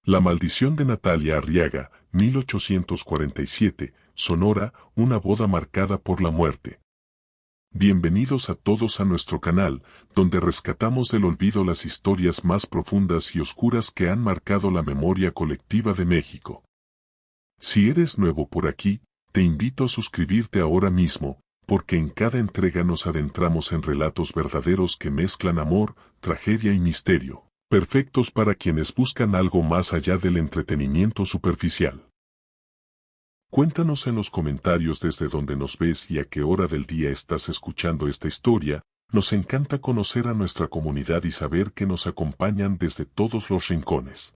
La maldición de Natalia Arriaga, 1847, Sonora, una boda marcada por la muerte. Bienvenidos a todos a nuestro canal, donde rescatamos del olvido las historias más profundas y oscuras que han marcado la memoria colectiva de México. Si eres nuevo por aquí, te invito a suscribirte ahora mismo, porque en cada entrega nos adentramos en relatos verdaderos que mezclan amor, tragedia y misterio, perfectos para quienes buscan algo más allá del entretenimiento superficial. Cuéntanos en los comentarios desde donde nos ves y a qué hora del día estás escuchando esta historia. Nos encanta conocer a nuestra comunidad y saber que nos acompañan desde todos los rincones.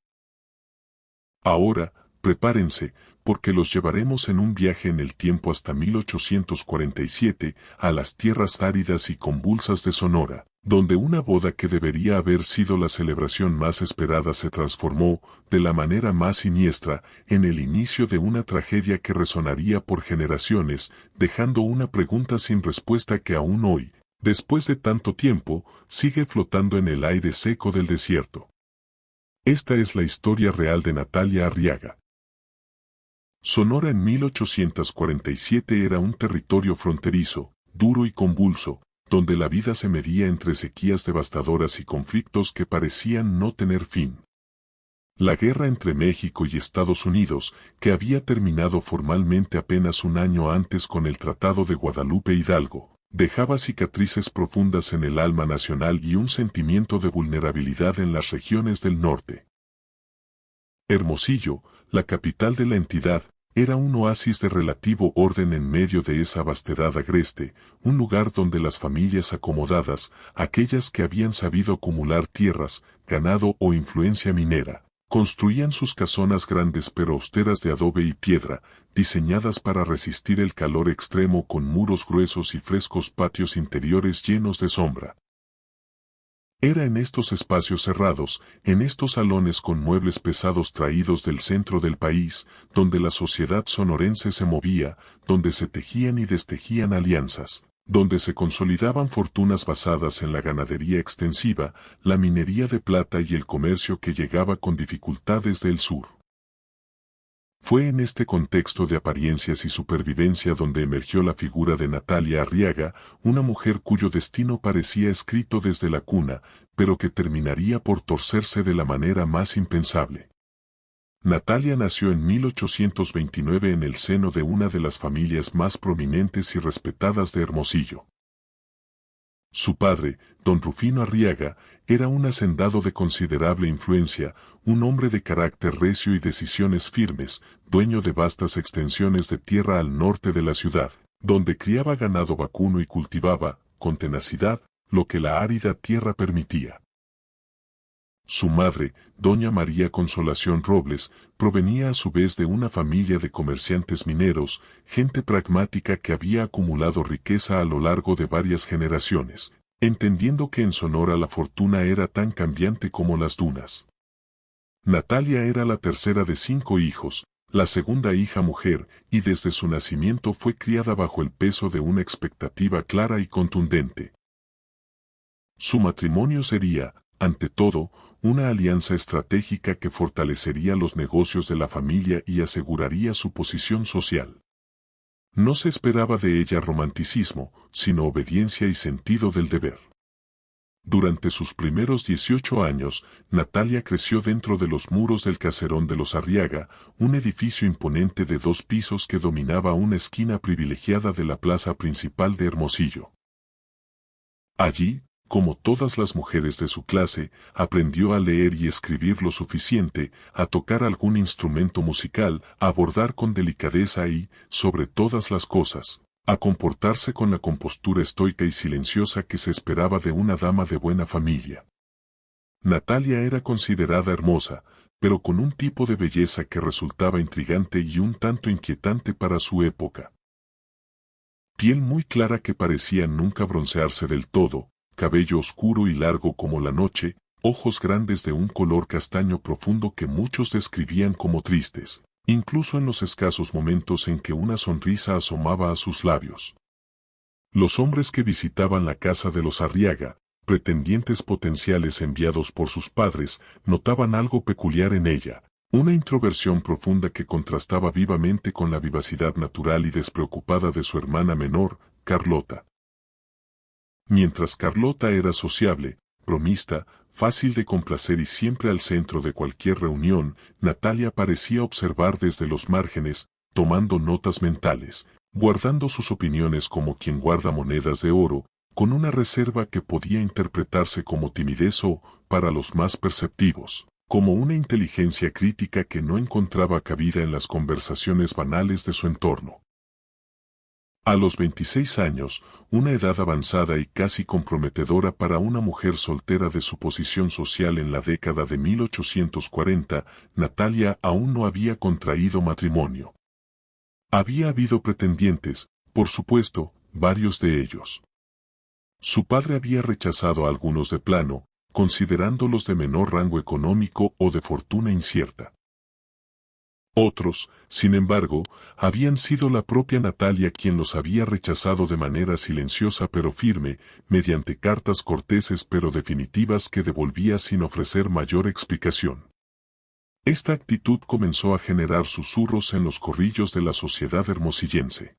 Ahora, prepárense, porque los llevaremos en un viaje en el tiempo hasta 1847, a las tierras áridas y convulsas de Sonora, donde una boda que debería haber sido la celebración más esperada se transformó, de la manera más siniestra, en el inicio de una tragedia que resonaría por generaciones, dejando una pregunta sin respuesta que aún hoy, después de tanto tiempo, sigue flotando en el aire seco del desierto. Esta es la historia real de Natalia Arriaga. Sonora en 1847 era un territorio fronterizo, duro y convulso, donde la vida se medía entre sequías devastadoras y conflictos que parecían no tener fin. La guerra entre México y Estados Unidos, que había terminado formalmente apenas un año antes con el Tratado de Guadalupe Hidalgo, dejaba cicatrices profundas en el alma nacional y un sentimiento de vulnerabilidad en las regiones del norte. Hermosillo, la capital de la entidad, era un oasis de relativo orden en medio de esa vastedad agreste, un lugar donde las familias acomodadas, aquellas que habían sabido acumular tierras, ganado o influencia minera, construían sus casonas grandes pero austeras de adobe y piedra, diseñadas para resistir el calor extremo con muros gruesos y frescos patios interiores llenos de sombra. Era en estos espacios cerrados, en estos salones con muebles pesados traídos del centro del país, donde la sociedad sonorense se movía, donde se tejían y destejían alianzas, donde se consolidaban fortunas basadas en la ganadería extensiva, la minería de plata y el comercio que llegaba con dificultades del sur. Fue en este contexto de apariencias y supervivencia donde emergió la figura de Natalia Arriaga, una mujer cuyo destino parecía escrito desde la cuna, pero que terminaría por torcerse de la manera más impensable. Natalia nació en 1829 en el seno de una de las familias más prominentes y respetadas de Hermosillo. Su padre, don Rufino Arriaga, era un hacendado de considerable influencia, un hombre de carácter recio y decisiones firmes, dueño de vastas extensiones de tierra al norte de la ciudad, donde criaba ganado vacuno y cultivaba, con tenacidad, lo que la árida tierra permitía. Su madre, doña María Consolación Robles, provenía a su vez de una familia de comerciantes mineros, gente pragmática que había acumulado riqueza a lo largo de varias generaciones, entendiendo que en Sonora la fortuna era tan cambiante como las dunas. Natalia era la tercera de 5 hijos, la segunda hija mujer, y desde su nacimiento fue criada bajo el peso de una expectativa clara y contundente. Su matrimonio sería, ante todo, una alianza estratégica que fortalecería los negocios de la familia y aseguraría su posición social. No se esperaba de ella romanticismo, sino obediencia y sentido del deber. Durante sus primeros 18 años, Natalia creció dentro de los muros del caserón de los Arriaga, un edificio imponente de 2 pisos que dominaba una esquina privilegiada de la plaza principal de Hermosillo. Allí, como todas las mujeres de su clase, aprendió a leer y escribir lo suficiente, a tocar algún instrumento musical, a bordar con delicadeza y, sobre todas las cosas, a comportarse con la compostura estoica y silenciosa que se esperaba de una dama de buena familia. Natalia era considerada hermosa, pero con un tipo de belleza que resultaba intrigante y un tanto inquietante para su época. Piel muy clara que parecía nunca broncearse del todo, cabello oscuro y largo como la noche, ojos grandes de un color castaño profundo que muchos describían como tristes, incluso en los escasos momentos en que una sonrisa asomaba a sus labios. Los hombres que visitaban la casa de los Arriaga, pretendientes potenciales enviados por sus padres, notaban algo peculiar en ella, Una introversión profunda que contrastaba vivamente con la vivacidad natural y despreocupada de su hermana menor, Carlota. Mientras Carlota era sociable, bromista, fácil de complacer y siempre al centro de cualquier reunión, Natalia parecía observar desde los márgenes, tomando notas mentales, guardando sus opiniones como quien guarda monedas de oro, con una reserva que podía interpretarse como timidez o, para los más perceptivos, como una inteligencia crítica que no encontraba cabida en las conversaciones banales de su entorno. A los 26 años, una edad avanzada y casi comprometedora para una mujer soltera de su posición social en la década de 1840, Natalia aún no había contraído matrimonio. Había habido pretendientes, por supuesto, varios de ellos. Su padre había rechazado a algunos de plano, considerándolos de menor rango económico o de fortuna incierta. Otros, sin embargo, habían sido la propia Natalia quien los había rechazado de manera silenciosa pero firme, mediante cartas corteses pero definitivas que devolvía sin ofrecer mayor explicación. Esta actitud comenzó a generar susurros en los corrillos de la sociedad hermosillense.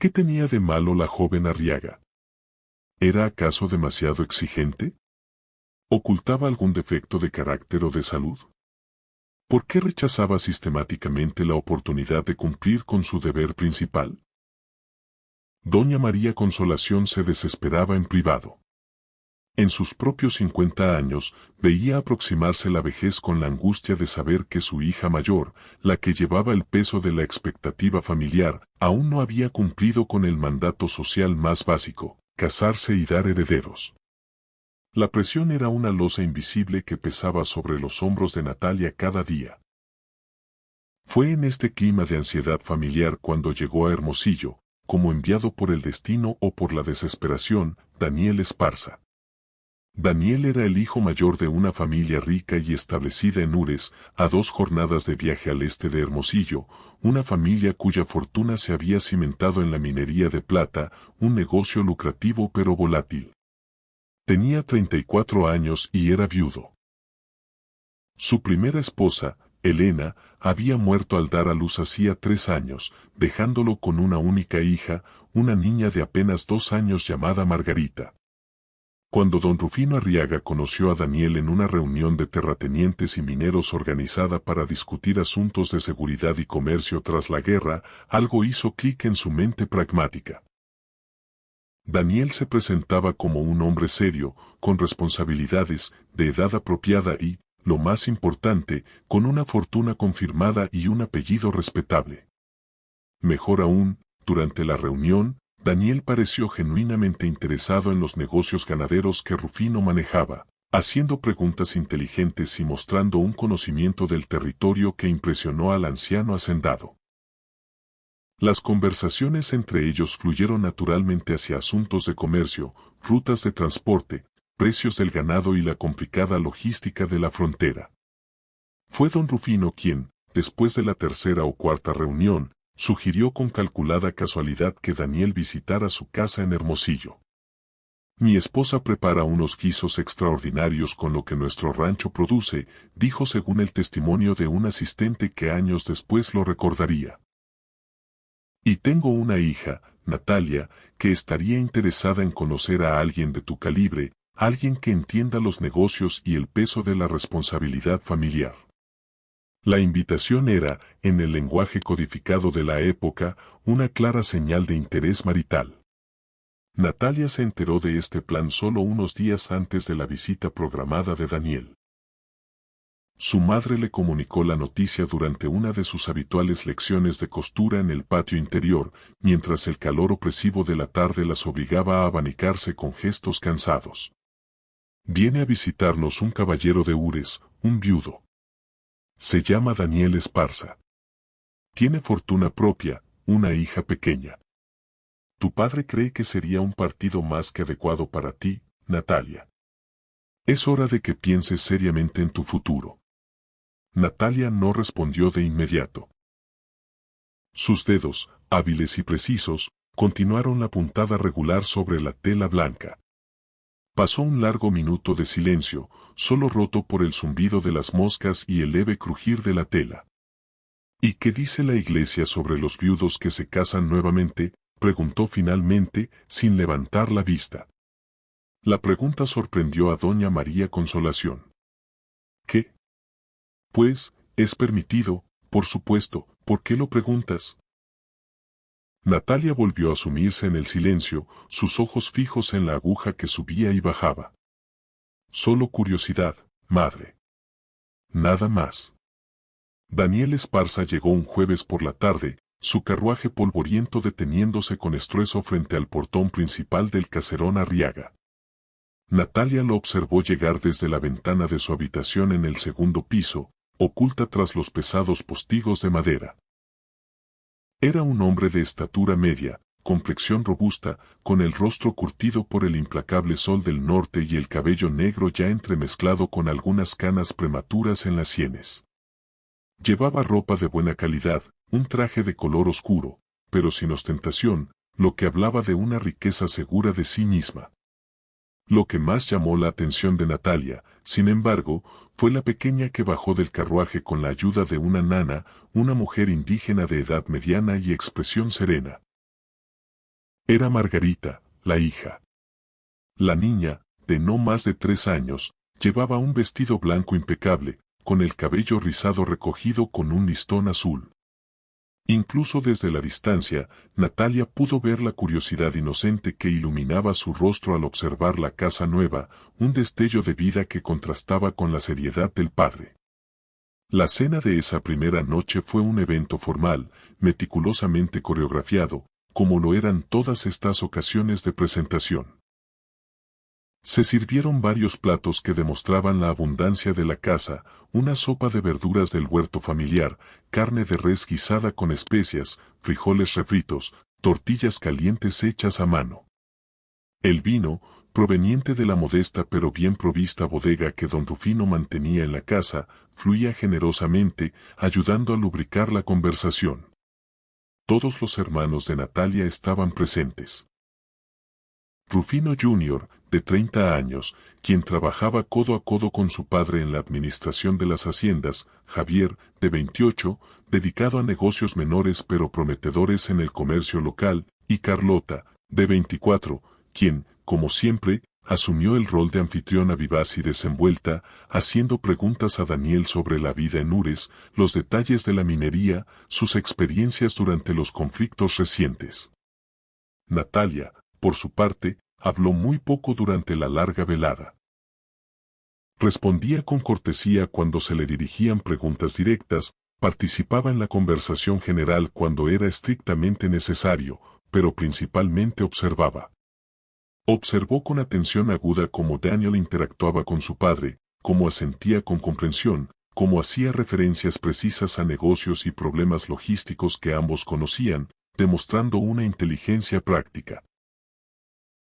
¿Qué tenía de malo la joven Arriaga? ¿Era acaso demasiado exigente? ¿Ocultaba algún defecto de carácter o de salud? ¿Por qué rechazaba sistemáticamente la oportunidad de cumplir con su deber principal? Doña María Consolación se desesperaba en privado. En sus propios 50 años, veía aproximarse la vejez con la angustia de saber que su hija mayor, la que llevaba el peso de la expectativa familiar, aún no había cumplido con el mandato social más básico, casarse y dar herederos. La presión era una losa invisible que pesaba sobre los hombros de Natalia cada día. Fue en este clima de ansiedad familiar cuando llegó a Hermosillo, como enviado por el destino o por la desesperación, Daniel Esparza. Daniel era el hijo mayor de una familia rica y establecida en Ures, a 2 jornadas de viaje al este de Hermosillo, una familia cuya fortuna se había cimentado en la minería de plata, un negocio lucrativo pero volátil. Tenía 34 años y era viudo. Su primera esposa, Elena, había muerto al dar a luz hacía 3 años, dejándolo con una única hija, una niña de apenas 2 años llamada Margarita. Cuando don Rufino Arriaga conoció a Daniel en una reunión de terratenientes y mineros organizada para discutir asuntos de seguridad y comercio tras la guerra, algo hizo clic en su mente pragmática. Daniel se presentaba como un hombre serio, con responsabilidades, de edad apropiada y, lo más importante, con una fortuna confirmada y un apellido respetable. Mejor aún, durante la reunión, Daniel pareció genuinamente interesado en los negocios ganaderos que Rufino manejaba, haciendo preguntas inteligentes y mostrando un conocimiento del territorio que impresionó al anciano hacendado. Las conversaciones entre ellos fluyeron naturalmente hacia asuntos de comercio, rutas de transporte, precios del ganado y la complicada logística de la frontera. Fue don Rufino quien, después de la tercera o cuarta reunión, sugirió con calculada casualidad que Daniel visitara su casa en Hermosillo. Mi esposa prepara unos guisos extraordinarios con lo que nuestro rancho produce, dijo según el testimonio de un asistente que años después lo recordaría. Y tengo una hija, Natalia, que estaría interesada en conocer a alguien de tu calibre, alguien que entienda los negocios y el peso de la responsabilidad familiar. La invitación era, en el lenguaje codificado de la época, una clara señal de interés marital. Natalia se enteró de este plan solo unos días antes de la visita programada de Daniel. Su madre le comunicó la noticia durante una de sus habituales lecciones de costura en el patio interior, mientras el calor opresivo de la tarde las obligaba a abanicarse con gestos cansados. Viene a visitarnos un caballero de Ures, un viudo. Se llama Daniel Esparza. Tiene fortuna propia, una hija pequeña. Tu padre cree que sería un partido más que adecuado para ti, Natalia. Es hora de que pienses seriamente en tu futuro. Natalia no respondió de inmediato. Sus dedos, hábiles y precisos, continuaron la puntada regular sobre la tela blanca. Pasó un largo minuto de silencio, solo roto por el zumbido de las moscas y el leve crujir de la tela. ¿Y qué dice la Iglesia sobre los viudos que se casan nuevamente?, preguntó finalmente, sin levantar la vista. La pregunta sorprendió a doña María Consolación. ¿Qué? Pues, es permitido, por supuesto. ¿Por qué lo preguntas? Natalia volvió a sumirse en el silencio, sus ojos fijos en la aguja que subía y bajaba. Solo curiosidad, madre. Nada más. Daniel Esparza llegó un jueves por la tarde, su carruaje polvoriento deteniéndose con estruendo frente al portón principal del caserón Arriaga. Natalia lo observó llegar desde la ventana de su habitación en el segundo piso, oculta tras los pesados postigos de madera. Era un hombre de estatura media, complexión robusta, con el rostro curtido por el implacable sol del norte y el cabello negro ya entremezclado con algunas canas prematuras en las sienes. Llevaba ropa de buena calidad, un traje de color oscuro, pero sin ostentación, lo que hablaba de una riqueza segura de sí misma. Lo que más llamó la atención de Natalia, sin embargo, fue la pequeña que bajó del carruaje con la ayuda de una nana, una mujer indígena de edad mediana y expresión serena. Era Margarita, la hija. La niña, de no más de 3 años, llevaba un vestido blanco impecable, con el cabello rizado recogido con un listón azul. Incluso desde la distancia, Natalia pudo ver la curiosidad inocente que iluminaba su rostro al observar la casa nueva, un destello de vida que contrastaba con la seriedad del padre. La cena de esa primera noche fue un evento formal, meticulosamente coreografiado, como lo eran todas estas ocasiones de presentación. Se sirvieron varios platos que demostraban la abundancia de la casa, una sopa de verduras del huerto familiar, carne de res guisada con especias, frijoles refritos, tortillas calientes hechas a mano. El vino, proveniente de la modesta pero bien provista bodega que don Rufino mantenía en la casa, fluía generosamente, ayudando a lubricar la conversación. Todos los hermanos de Natalia estaban presentes. Rufino Jr., de 30 años, quien trabajaba codo a codo con su padre en la administración de las haciendas, Javier, de 28, dedicado a negocios menores pero prometedores en el comercio local, y Carlota, de 24, quien, como siempre, asumió el rol de anfitriona vivaz y desenvuelta, haciendo preguntas a Daniel sobre la vida en Ures, los detalles de la minería, sus experiencias durante los conflictos recientes. Natalia, por su parte, habló muy poco durante la larga velada. Respondía con cortesía cuando se le dirigían preguntas directas, participaba en la conversación general cuando era estrictamente necesario, pero principalmente observaba. Observó con atención aguda cómo Daniel interactuaba con su padre, cómo asentía con comprensión, cómo hacía referencias precisas a negocios y problemas logísticos que ambos conocían, demostrando una inteligencia práctica.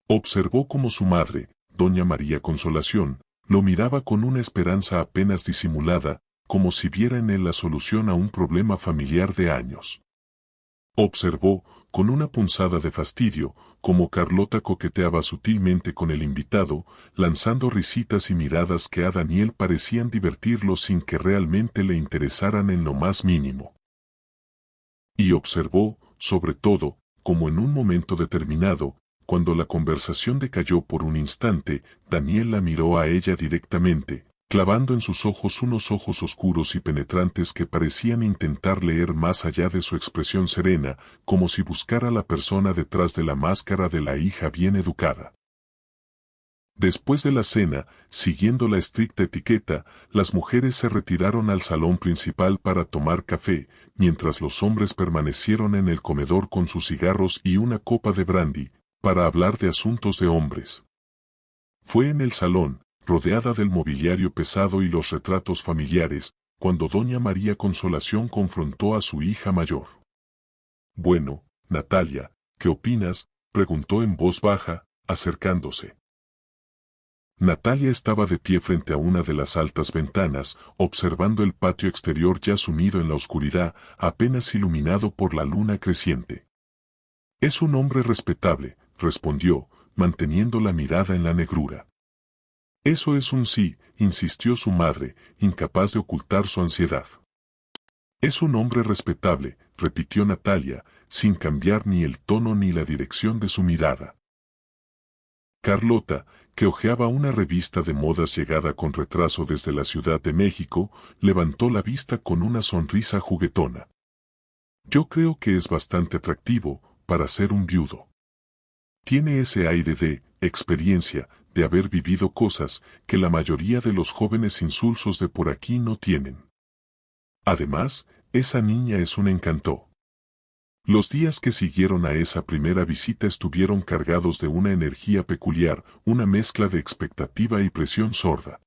Observó cómo su madre, doña María Consolación, lo miraba con una esperanza apenas disimulada, como si viera en él la solución a un problema familiar de años. Observó, con una punzada de fastidio, cómo Carlota coqueteaba sutilmente con el invitado, lanzando risitas y miradas que a Daniel parecían divertirlo sin que realmente le interesaran en lo más mínimo. Y observó, sobre todo, como en un momento determinado, cuando la conversación decayó por un instante, Daniel la miró a ella directamente, clavando en sus ojos unos ojos oscuros y penetrantes que parecían intentar leer más allá de su expresión serena, como si buscara la persona detrás de la máscara de la hija bien educada. Después de la cena, siguiendo la estricta etiqueta, las mujeres se retiraron al salón principal para tomar café, mientras los hombres permanecieron en el comedor con sus cigarros y una copa de brandy, para hablar de asuntos de hombres. Fue en el salón, rodeada del mobiliario pesado y los retratos familiares, cuando doña María Consolación confrontó a su hija mayor. «Bueno, Natalia, ¿qué opinas?», preguntó en voz baja, acercándose. Natalia estaba de pie frente a una de las altas ventanas, observando el patio exterior ya sumido en la oscuridad, apenas iluminado por la luna creciente. «Es un hombre respetable», respondió, manteniendo la mirada en la negrura. Eso es un sí, insistió su madre, incapaz de ocultar su ansiedad. Es un hombre respetable, repitió Natalia, sin cambiar ni el tono ni la dirección de su mirada. Carlota, que hojeaba una revista de modas llegada con retraso desde la Ciudad de México, levantó la vista con una sonrisa juguetona. Yo creo que es bastante atractivo, para ser un viudo. Tiene ese aire de experiencia, de haber vivido cosas que la mayoría de los jóvenes insulsos de por aquí no tienen. Además, esa niña es un encanto. Los días que siguieron a esa primera visita estuvieron cargados de una energía peculiar, una mezcla de expectativa y presión sorda.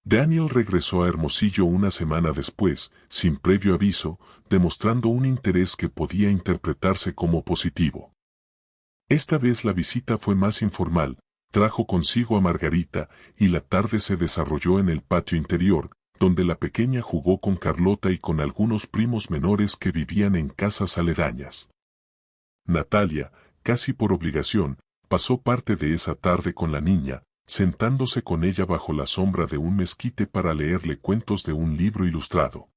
Daniel regresó a Hermosillo una semana después, sin previo aviso, demostrando un interés que podía interpretarse como positivo. Esta vez la visita fue más informal, trajo consigo a Margarita, y la tarde se desarrolló en el patio interior, donde la pequeña jugó con Carlota y con algunos primos menores que vivían en casas aledañas. Natalia, casi por obligación, pasó parte de esa tarde con la niña, sentándose con ella bajo la sombra de un mezquite para leerle cuentos de un libro ilustrado.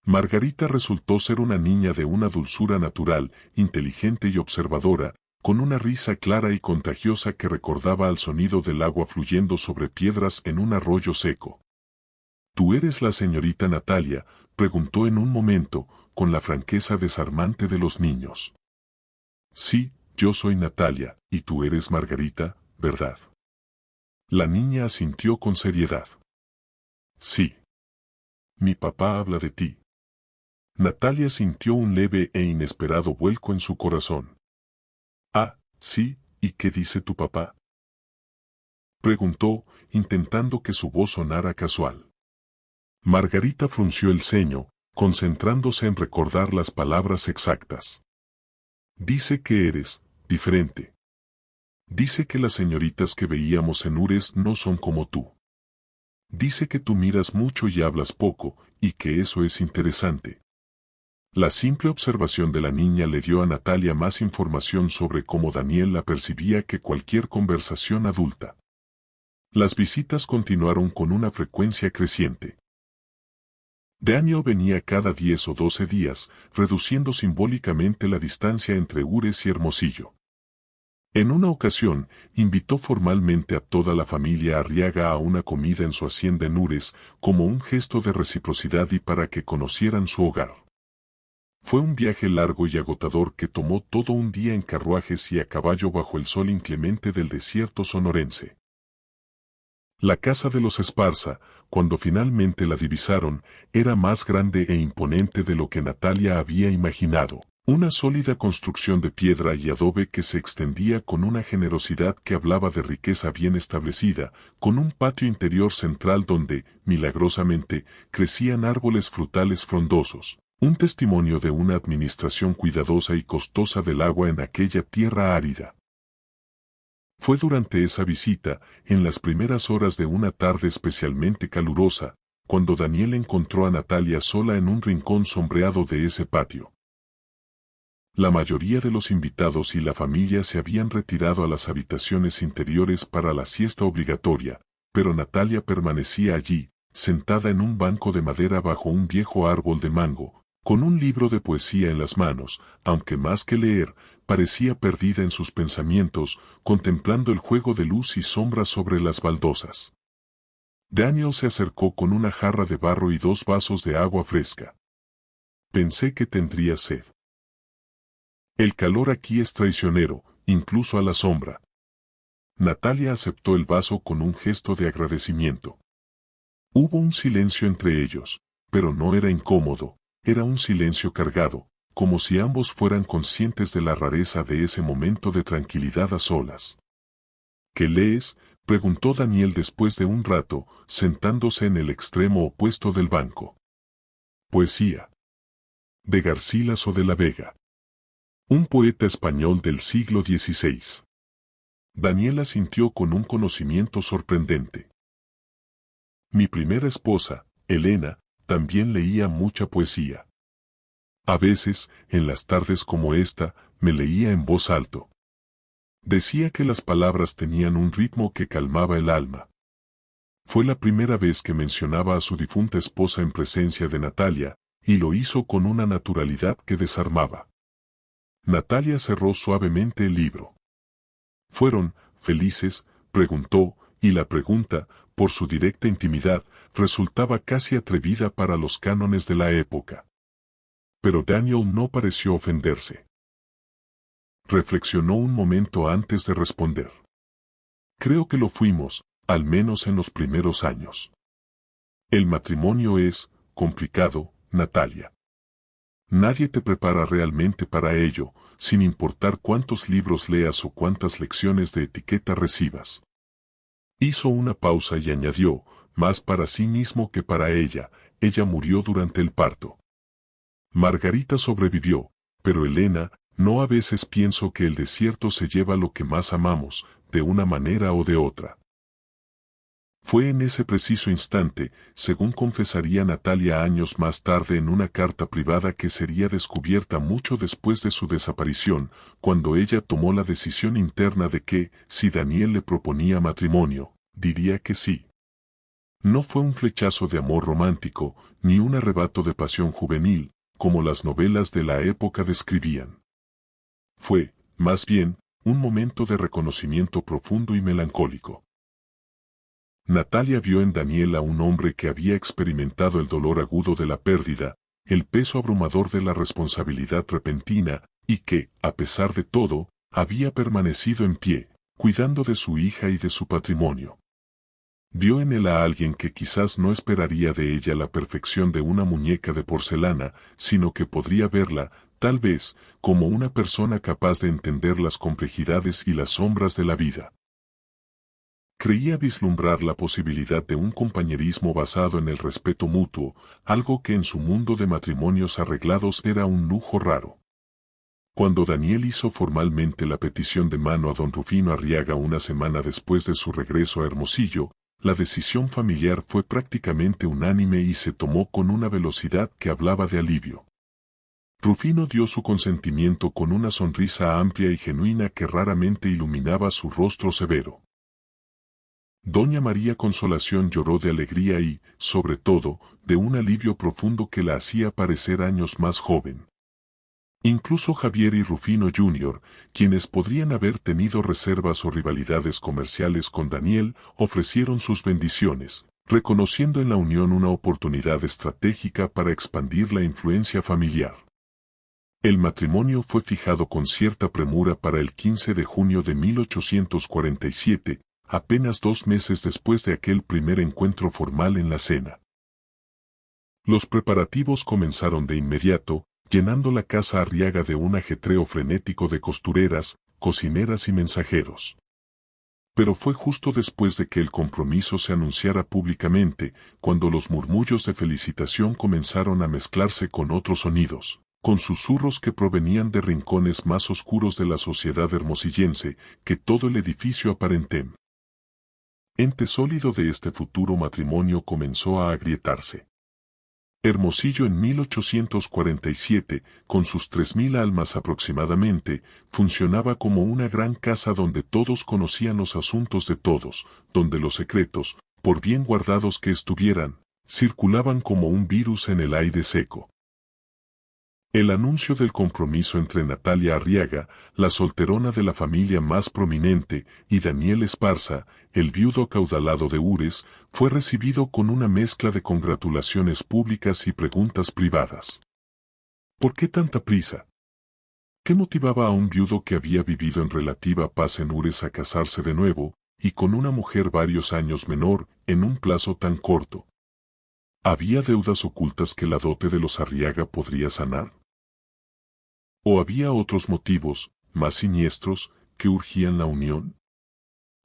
Margarita resultó ser una niña de una dulzura natural, inteligente y observadora, con una risa clara y contagiosa que recordaba al sonido del agua fluyendo sobre piedras en un arroyo seco. ¿Tú eres la señorita Natalia?, preguntó en un momento, con la franqueza desarmante de los niños. Sí, yo soy Natalia, y tú eres Margarita, ¿verdad? La niña asintió con seriedad. Sí. Mi papá habla de ti. Natalia sintió un leve e inesperado vuelco en su corazón. Ah, sí, ¿y qué dice tu papá?, preguntó, intentando que su voz sonara casual. Margarita frunció el ceño, concentrándose en recordar las palabras exactas. Dice que eres diferente. Dice que las señoritas que veíamos en Ures no son como tú. Dice que tú miras mucho y hablas poco, y que eso es interesante. La simple observación de la niña le dio a Natalia más información sobre cómo Daniel la percibía que cualquier conversación adulta. Las visitas continuaron con una frecuencia creciente. Daniel venía cada 10 o 12 días, reduciendo simbólicamente la distancia entre Ures y Hermosillo. En una ocasión, invitó formalmente a toda la familia Arriaga a una comida en su hacienda en Ures, como un gesto de reciprocidad y para que conocieran su hogar. Fue un viaje largo y agotador que tomó todo un día en carruajes y a caballo bajo el sol inclemente del desierto sonorense. La casa de los Esparza, cuando finalmente la divisaron, era más grande e imponente de lo que Natalia había imaginado. Una sólida construcción de piedra y adobe que se extendía con una generosidad que hablaba de riqueza bien establecida, con un patio interior central donde, milagrosamente, crecían árboles frutales frondosos. Un testimonio de una administración cuidadosa y costosa del agua en aquella tierra árida. Fue durante esa visita, en las primeras horas de una tarde especialmente calurosa, cuando Daniel encontró a Natalia sola en un rincón sombreado de ese patio. La mayoría de los invitados y la familia se habían retirado a las habitaciones interiores para la siesta obligatoria, pero Natalia permanecía allí, sentada en un banco de madera bajo un viejo árbol de mango, con un libro de poesía en las manos, aunque más que leer, parecía perdida en sus pensamientos, contemplando el juego de luz y sombra sobre las baldosas. Daniel se acercó con una jarra de barro y 2 vasos de agua fresca. Pensé que tendría sed. El calor aquí es traicionero, incluso a la sombra. Natalia aceptó el vaso con un gesto de agradecimiento. Hubo un silencio entre ellos, pero no era incómodo, era un silencio cargado, como si ambos fueran conscientes de la rareza de ese momento de tranquilidad a solas. ¿Qué lees?, preguntó Daniel después de un rato, sentándose en el extremo opuesto del banco. Poesía. De Garcilaso de la Vega. Un poeta español del siglo XVI. Daniel asintió con un conocimiento sorprendente. Mi primera esposa, Elena, también leía mucha poesía. A veces, en las tardes como esta, me leía en voz alta. Decía que las palabras tenían un ritmo que calmaba el alma. Fue la primera vez que mencionaba a su difunta esposa en presencia de Natalia, y lo hizo con una naturalidad que desarmaba. Natalia cerró suavemente el libro. ¿Fueron felices?, preguntó, y la pregunta, por su directa intimidad, resultaba casi atrevida para los cánones de la época. Pero Daniel no pareció ofenderse. Reflexionó un momento antes de responder. Creo que lo fuimos, al menos en los primeros años. El matrimonio es complicado, Natalia. Nadie te prepara realmente para ello, sin importar cuántos libros leas o cuántas lecciones de etiqueta recibas. Hizo una pausa y añadió, más para sí mismo que para ella murió durante el parto. Margarita sobrevivió, pero Elena, no a veces pienso que el desierto se lleva lo que más amamos, de una manera o de otra. Fue en ese preciso instante, según confesaría Natalia años más tarde en una carta privada que sería descubierta mucho después de su desaparición, cuando ella tomó la decisión interna de que, si Daniel le proponía matrimonio, diría que sí. No fue un flechazo de amor romántico, ni un arrebato de pasión juvenil, como las novelas de la época describían. Fue, más bien, un momento de reconocimiento profundo y melancólico. Natalia vio en Daniel a un hombre que había experimentado el dolor agudo de la pérdida, el peso abrumador de la responsabilidad repentina, y que, a pesar de todo, había permanecido en pie, cuidando de su hija y de su patrimonio. Vio en él a alguien que quizás no esperaría de ella la perfección de una muñeca de porcelana, sino que podría verla, tal vez, como una persona capaz de entender las complejidades y las sombras de la vida. Creía vislumbrar la posibilidad de un compañerismo basado en el respeto mutuo, algo que en su mundo de matrimonios arreglados era un lujo raro. Cuando Daniel hizo formalmente la petición de mano a don Rufino Arriaga una semana después de su regreso a Hermosillo, la decisión familiar fue prácticamente unánime y se tomó con una velocidad que hablaba de alivio. Rufino dio su consentimiento con una sonrisa amplia y genuina que raramente iluminaba su rostro severo. Doña María Consolación lloró de alegría y, sobre todo, de un alivio profundo que la hacía parecer años más joven. Incluso Javier y Rufino Jr., quienes podrían haber tenido reservas o rivalidades comerciales con Daniel, ofrecieron sus bendiciones, reconociendo en la unión una oportunidad estratégica para expandir la influencia familiar. El matrimonio fue fijado con cierta premura para el 15 de junio de 1847, apenas 2 meses después de aquel primer encuentro formal en la cena. Los preparativos comenzaron de inmediato, llenando la casa Arriaga de un ajetreo frenético de costureras, cocineras y mensajeros. Pero fue justo después de que el compromiso se anunciara públicamente, cuando los murmullos de felicitación comenzaron a mezclarse con otros sonidos, con susurros que provenían de rincones más oscuros de la sociedad hermosillense, que todo el edificio aparentó. Ente sólido de este futuro matrimonio comenzó a agrietarse. Hermosillo en 1847, con sus 3.000 almas aproximadamente, funcionaba como una gran casa donde todos conocían los asuntos de todos, donde los secretos, por bien guardados que estuvieran, circulaban como un virus en el aire seco. El anuncio del compromiso entre Natalia Arriaga, la solterona de la familia más prominente, y Daniel Esparza, el viudo acaudalado de Ures, fue recibido con una mezcla de congratulaciones públicas y preguntas privadas. ¿Por qué tanta prisa? ¿Qué motivaba a un viudo que había vivido en relativa paz en Ures a casarse de nuevo, y con una mujer varios años menor, en un plazo tan corto? ¿Había deudas ocultas que la dote de los Arriaga podría sanar? ¿O había otros motivos, más siniestros, que urgían la unión?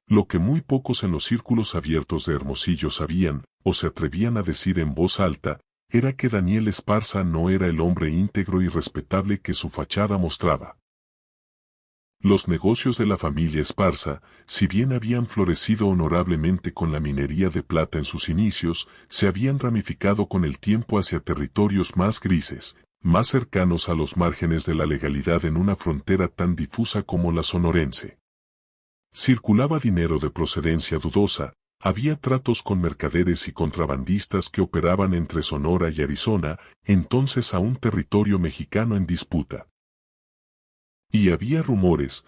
Lo que muy pocos en los círculos abiertos de Hermosillo sabían, o se atrevían a decir en voz alta, era que Daniel Esparza no era el hombre íntegro y respetable que su fachada mostraba. Los negocios de la familia Esparza, si bien habían florecido honorablemente con la minería de plata en sus inicios, se habían ramificado con el tiempo hacia territorios más grises, más cercanos a los márgenes de la legalidad en una frontera tan difusa como la sonorense. Circulaba dinero de procedencia dudosa, había tratos con mercaderes y contrabandistas que operaban entre Sonora y Arizona, entonces aún territorio mexicano en disputa. Y había rumores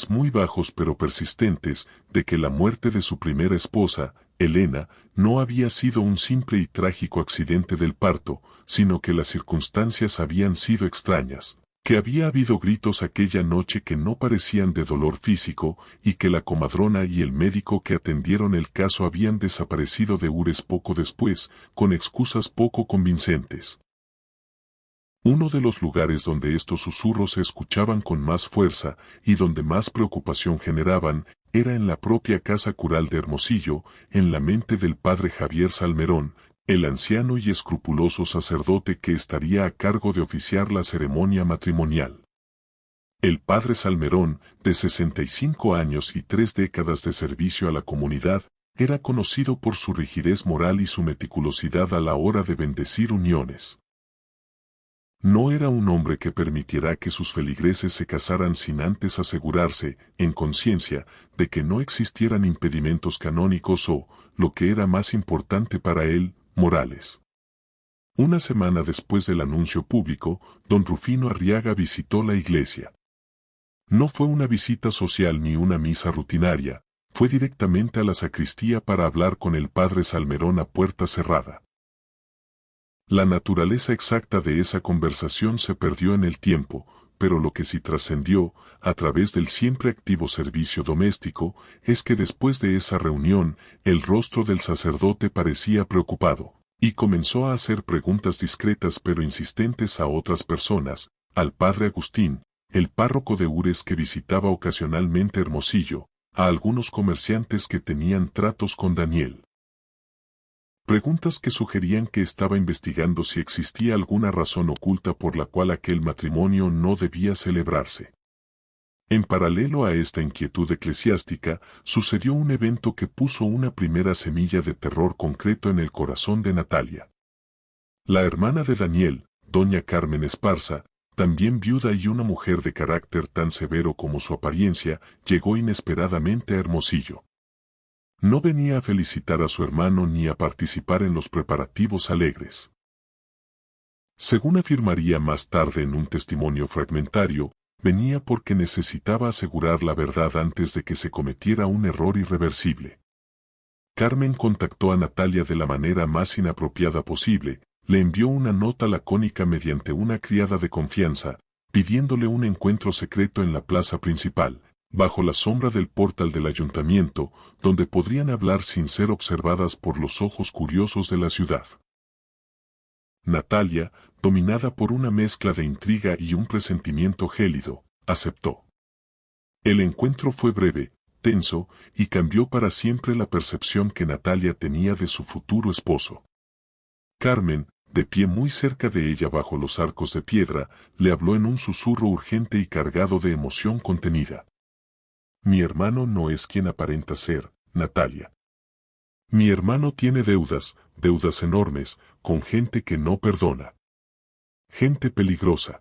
muy bajos pero persistentes, de que la muerte de su primera esposa, Elena, no había sido un simple y trágico accidente del parto, sino que las circunstancias habían sido extrañas, que había habido gritos aquella noche que no parecían de dolor físico, y que la comadrona y el médico que atendieron el caso habían desaparecido de Ures poco después, con excusas poco convincentes. Uno de los lugares donde estos susurros se escuchaban con más fuerza y donde más preocupación generaban, era en la propia casa cural de Hermosillo, en la mente del padre Javier Salmerón, el anciano y escrupuloso sacerdote que estaría a cargo de oficiar la ceremonia matrimonial. El padre Salmerón, de 65 años y 3 décadas de servicio a la comunidad, era conocido por su rigidez moral y su meticulosidad a la hora de bendecir uniones. No era un hombre que permitiera que sus feligreses se casaran sin antes asegurarse, en conciencia, de que no existieran impedimentos canónicos o, lo que era más importante para él, morales. Una semana después del anuncio público, don Rufino Arriaga visitó la iglesia. No fue una visita social ni una misa rutinaria, fue directamente a la sacristía para hablar con el padre Salmerón a puerta cerrada. La naturaleza exacta de esa conversación se perdió en el tiempo, pero lo que sí trascendió, a través del siempre activo servicio doméstico, es que después de esa reunión, el rostro del sacerdote parecía preocupado, y comenzó a hacer preguntas discretas pero insistentes a otras personas, al padre Agustín, el párroco de Ures que visitaba ocasionalmente Hermosillo, a algunos comerciantes que tenían tratos con Daniel. Preguntas que sugerían que estaba investigando si existía alguna razón oculta por la cual aquel matrimonio no debía celebrarse. En paralelo a esta inquietud eclesiástica, sucedió un evento que puso una primera semilla de terror concreto en el corazón de Natalia. La hermana de Daniel, doña Carmen Esparza, también viuda y una mujer de carácter tan severo como su apariencia, llegó inesperadamente a Hermosillo. No venía a felicitar a su hermano ni a participar en los preparativos alegres. Según afirmaría más tarde en un testimonio fragmentario, venía porque necesitaba asegurar la verdad antes de que se cometiera un error irreversible. Carmen contactó a Natalia de la manera más inapropiada posible, le envió una nota lacónica mediante una criada de confianza, pidiéndole un encuentro secreto en la plaza principal, bajo la sombra del portal del ayuntamiento, donde podrían hablar sin ser observadas por los ojos curiosos de la ciudad. Natalia, dominada por una mezcla de intriga y un presentimiento gélido, aceptó. El encuentro fue breve, tenso, y cambió para siempre la percepción que Natalia tenía de su futuro esposo. Carmen, de pie muy cerca de ella bajo los arcos de piedra, le habló en un susurro urgente y cargado de emoción contenida. Mi hermano no es quien aparenta ser, Natalia. Mi hermano tiene deudas enormes, con gente que no perdona. Gente peligrosa.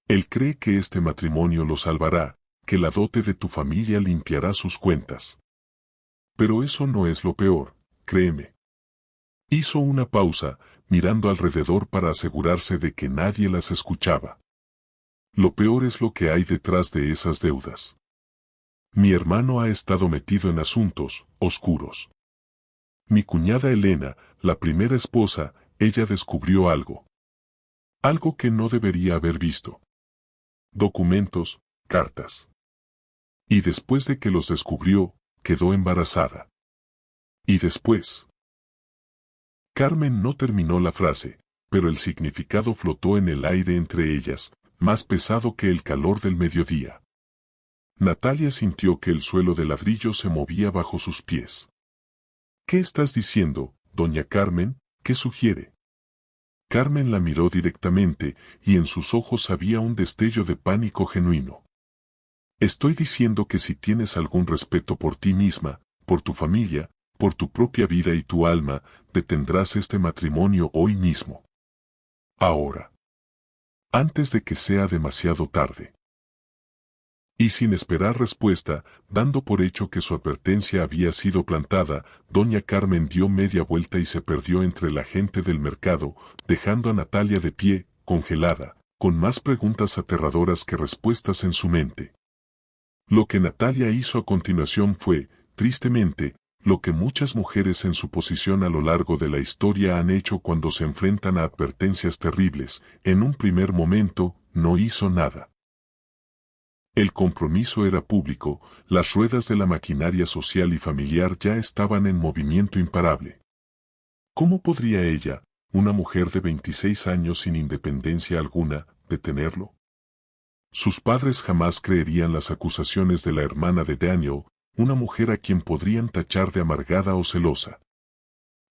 Él cree que este matrimonio lo salvará, que la dote de tu familia limpiará sus cuentas. Pero eso no es lo peor, créeme. Hizo una pausa, mirando alrededor para asegurarse de que nadie las escuchaba. Lo peor es lo que hay detrás de esas deudas. Mi hermano ha estado metido en asuntos oscuros. Mi cuñada Elena, la primera esposa, ella descubrió algo. Algo que no debería haber visto. Documentos, cartas. Y después de que los descubrió, quedó embarazada. Y después. Carmen no terminó la frase, pero el significado flotó en el aire entre ellas, más pesado que el calor del mediodía. Natalia sintió que el suelo de ladrillo se movía bajo sus pies. ¿Qué estás diciendo, doña Carmen? ¿Qué sugiere? Carmen la miró directamente, y en sus ojos había un destello de pánico genuino. Estoy diciendo que si tienes algún respeto por ti misma, por tu familia, por tu propia vida y tu alma, detendrás este matrimonio hoy mismo. Ahora. Antes de que sea demasiado tarde. Y sin esperar respuesta, dando por hecho que su advertencia había sido plantada, doña Carmen dio media vuelta y se perdió entre la gente del mercado, dejando a Natalia de pie, congelada, con más preguntas aterradoras que respuestas en su mente. Lo que Natalia hizo a continuación fue, tristemente, lo que muchas mujeres en su posición a lo largo de la historia han hecho cuando se enfrentan a advertencias terribles. En un primer momento, no hizo nada. El compromiso era público, las ruedas de la maquinaria social y familiar ya estaban en movimiento imparable. ¿Cómo podría ella, una mujer de 26 años sin independencia alguna, detenerlo? Sus padres jamás creerían las acusaciones de la hermana de Daniel, una mujer a quien podrían tachar de amargada o celosa.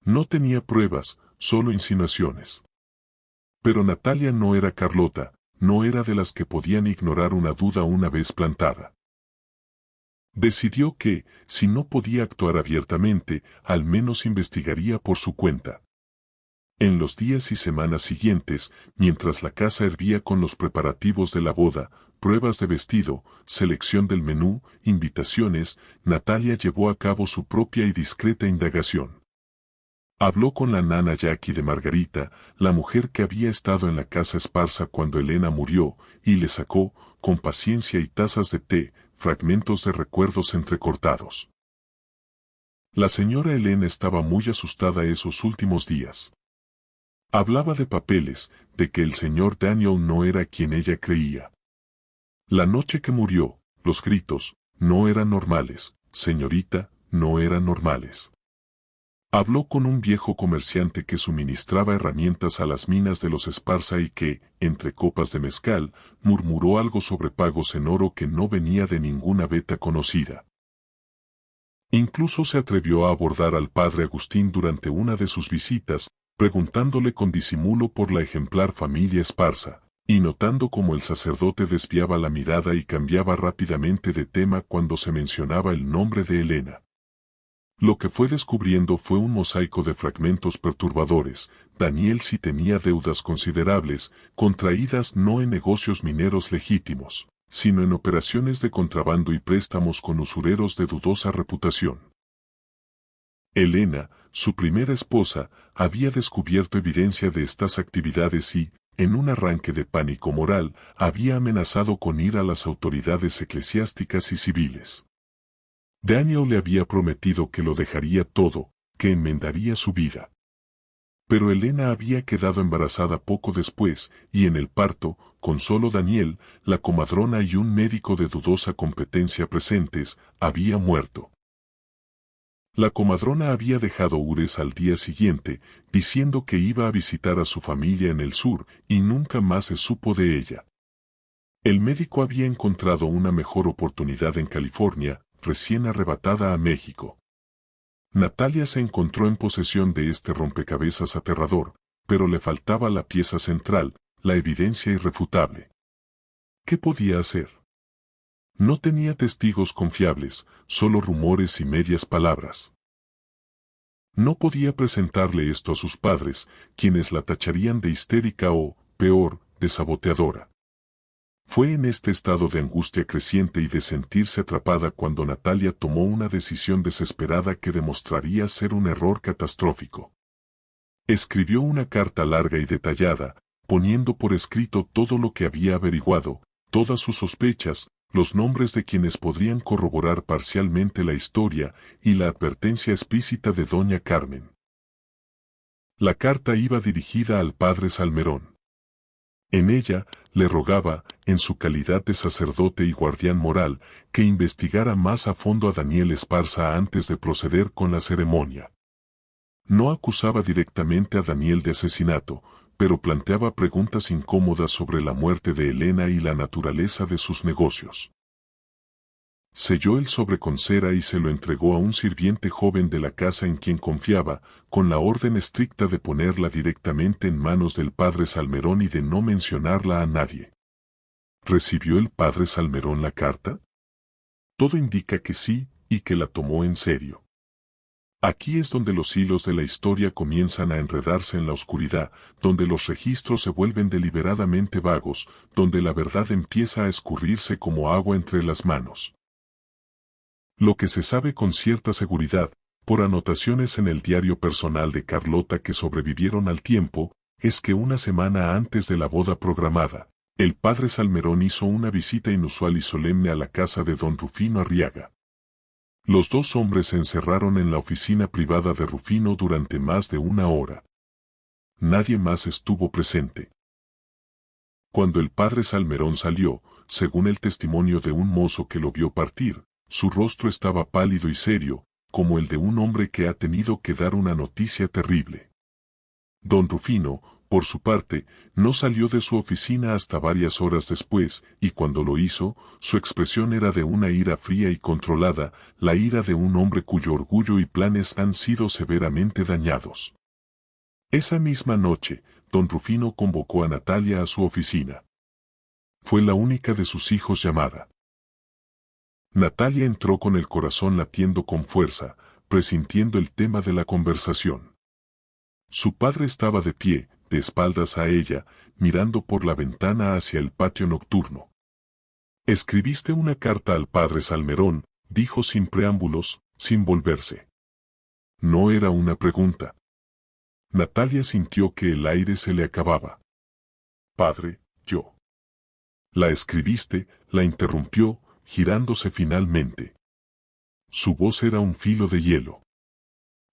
No tenía pruebas, solo insinuaciones. Pero Natalia no era Carlota, no era de las que podían ignorar una duda una vez plantada. Decidió que, si no podía actuar abiertamente, al menos investigaría por su cuenta. En los días y semanas siguientes, mientras la casa hervía con los preparativos de la boda, pruebas de vestido, selección del menú, invitaciones, Natalia llevó a cabo su propia y discreta indagación. Habló con la nana Jackie de Margarita, la mujer que había estado en la casa Esparza cuando Elena murió, y le sacó, con paciencia y tazas de té, fragmentos de recuerdos entrecortados. La señora Elena estaba muy asustada esos últimos días. Hablaba de papeles, de que el señor Daniel no era quien ella creía. La noche que murió, los gritos, no eran normales, señorita, no eran normales. Habló con un viejo comerciante que suministraba herramientas a las minas de los Esparza y que, entre copas de mezcal, murmuró algo sobre pagos en oro que no venía de ninguna veta conocida. Incluso se atrevió a abordar al padre Agustín durante una de sus visitas, preguntándole con disimulo por la ejemplar familia Esparza, y notando cómo el sacerdote desviaba la mirada y cambiaba rápidamente de tema cuando se mencionaba el nombre de Elena. Lo que fue descubriendo fue un mosaico de fragmentos perturbadores. Daniel sí tenía deudas considerables, contraídas no en negocios mineros legítimos, sino en operaciones de contrabando y préstamos con usureros de dudosa reputación. Elena, su primera esposa, había descubierto evidencia de estas actividades y, en un arranque de pánico moral, había amenazado con ir a las autoridades eclesiásticas y civiles. Daniel le había prometido que lo dejaría todo, que enmendaría su vida. Pero Elena había quedado embarazada poco después, y en el parto, con solo Daniel, la comadrona y un médico de dudosa competencia presentes, había muerto. La comadrona había dejado Ures al día siguiente, diciendo que iba a visitar a su familia en el sur, y nunca más se supo de ella. El médico había encontrado una mejor oportunidad en California, recién arrebatada a México. Natalia se encontró en posesión de este rompecabezas aterrador, pero le faltaba la pieza central, la evidencia irrefutable. ¿Qué podía hacer? No tenía testigos confiables, solo rumores y medias palabras. No podía presentarle esto a sus padres, quienes la tacharían de histérica o, peor, de saboteadora. Fue en este estado de angustia creciente y de sentirse atrapada cuando Natalia tomó una decisión desesperada que demostraría ser un error catastrófico. Escribió una carta larga y detallada, poniendo por escrito todo lo que había averiguado, todas sus sospechas, los nombres de quienes podrían corroborar parcialmente la historia y la advertencia explícita de doña Carmen. La carta iba dirigida al padre Salmerón. En ella, le rogaba, en su calidad de sacerdote y guardián moral, que investigara más a fondo a Daniel Esparza antes de proceder con la ceremonia. No acusaba directamente a Daniel de asesinato, pero planteaba preguntas incómodas sobre la muerte de Elena y la naturaleza de sus negocios. Selló el sobre con cera y se lo entregó a un sirviente joven de la casa en quien confiaba, con la orden estricta de ponerla directamente en manos del padre Salmerón y de no mencionarla a nadie. ¿Recibió el padre Salmerón la carta? Todo indica que sí, y que la tomó en serio. Aquí es donde los hilos de la historia comienzan a enredarse en la oscuridad, donde los registros se vuelven deliberadamente vagos, donde la verdad empieza a escurrirse como agua entre las manos. Lo que se sabe con cierta seguridad, por anotaciones en el diario personal de Carlota que sobrevivieron al tiempo, es que una semana antes de la boda programada, el padre Salmerón hizo una visita inusual y solemne a la casa de don Rufino Arriaga. Los dos hombres se encerraron en la oficina privada de Rufino durante más de una hora. Nadie más estuvo presente. Cuando el padre Salmerón salió, según el testimonio de un mozo que lo vio partir, su rostro estaba pálido y serio, como el de un hombre que ha tenido que dar una noticia terrible. Don Rufino, por su parte, no salió de su oficina hasta varias horas después, y cuando lo hizo, su expresión era de una ira fría y controlada, la ira de un hombre cuyo orgullo y planes han sido severamente dañados. Esa misma noche, don Rufino convocó a Natalia a su oficina. Fue la única de sus hijos llamada. Natalia entró con el corazón latiendo con fuerza, presintiendo el tema de la conversación. Su padre estaba de pie, de espaldas a ella, mirando por la ventana hacia el patio nocturno. «Escribiste una carta al padre Salmerón», dijo sin preámbulos, sin volverse. No era una pregunta. Natalia sintió que el aire se le acababa. «Padre, yo». «¿La escribiste?», la interrumpió, girándose finalmente. Su voz era un filo de hielo.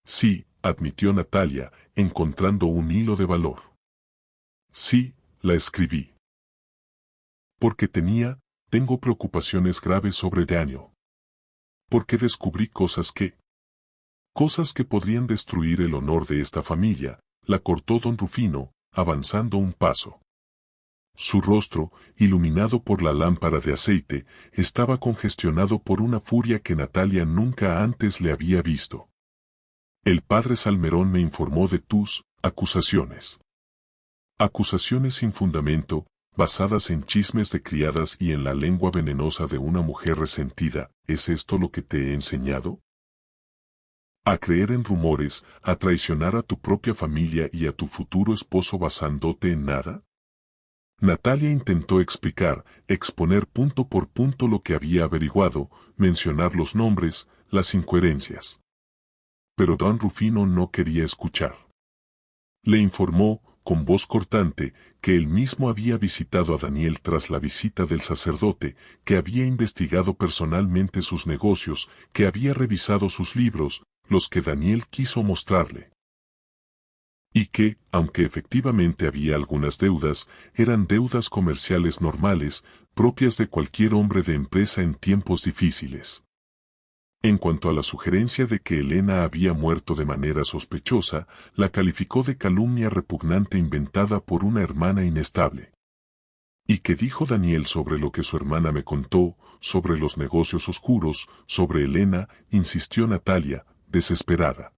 «Sí», admitió Natalia, encontrando un hilo de valor. «Sí, la escribí. Porque tengo preocupaciones graves sobre Daniel. Porque descubrí cosas que podrían destruir el honor de esta familia», la cortó don Rufino, avanzando un paso. Su rostro, iluminado por la lámpara de aceite, estaba congestionado por una furia que Natalia nunca antes le había visto. «El padre Salmerón me informó de tus acusaciones. Acusaciones sin fundamento, basadas en chismes de criadas y en la lengua venenosa de una mujer resentida. ¿Es esto lo que te he enseñado? A creer en rumores, a traicionar a tu propia familia y a tu futuro esposo basándote en nada». Natalia intentó exponer punto por punto lo que había averiguado, mencionar los nombres, las incoherencias. Pero don Rufino no quería escuchar. Le informó, con voz cortante, que él mismo había visitado a Daniel tras la visita del sacerdote, que había investigado personalmente sus negocios, que había revisado sus libros, los que Daniel quiso mostrarle. Y que, aunque efectivamente había algunas deudas, eran deudas comerciales normales, propias de cualquier hombre de empresa en tiempos difíciles. En cuanto a la sugerencia de que Elena había muerto de manera sospechosa, la calificó de calumnia repugnante inventada por una hermana inestable. ¿Y qué dijo Daniel sobre lo que su hermana me contó, sobre los negocios oscuros, sobre Elena?, insistió Natalia, desesperada.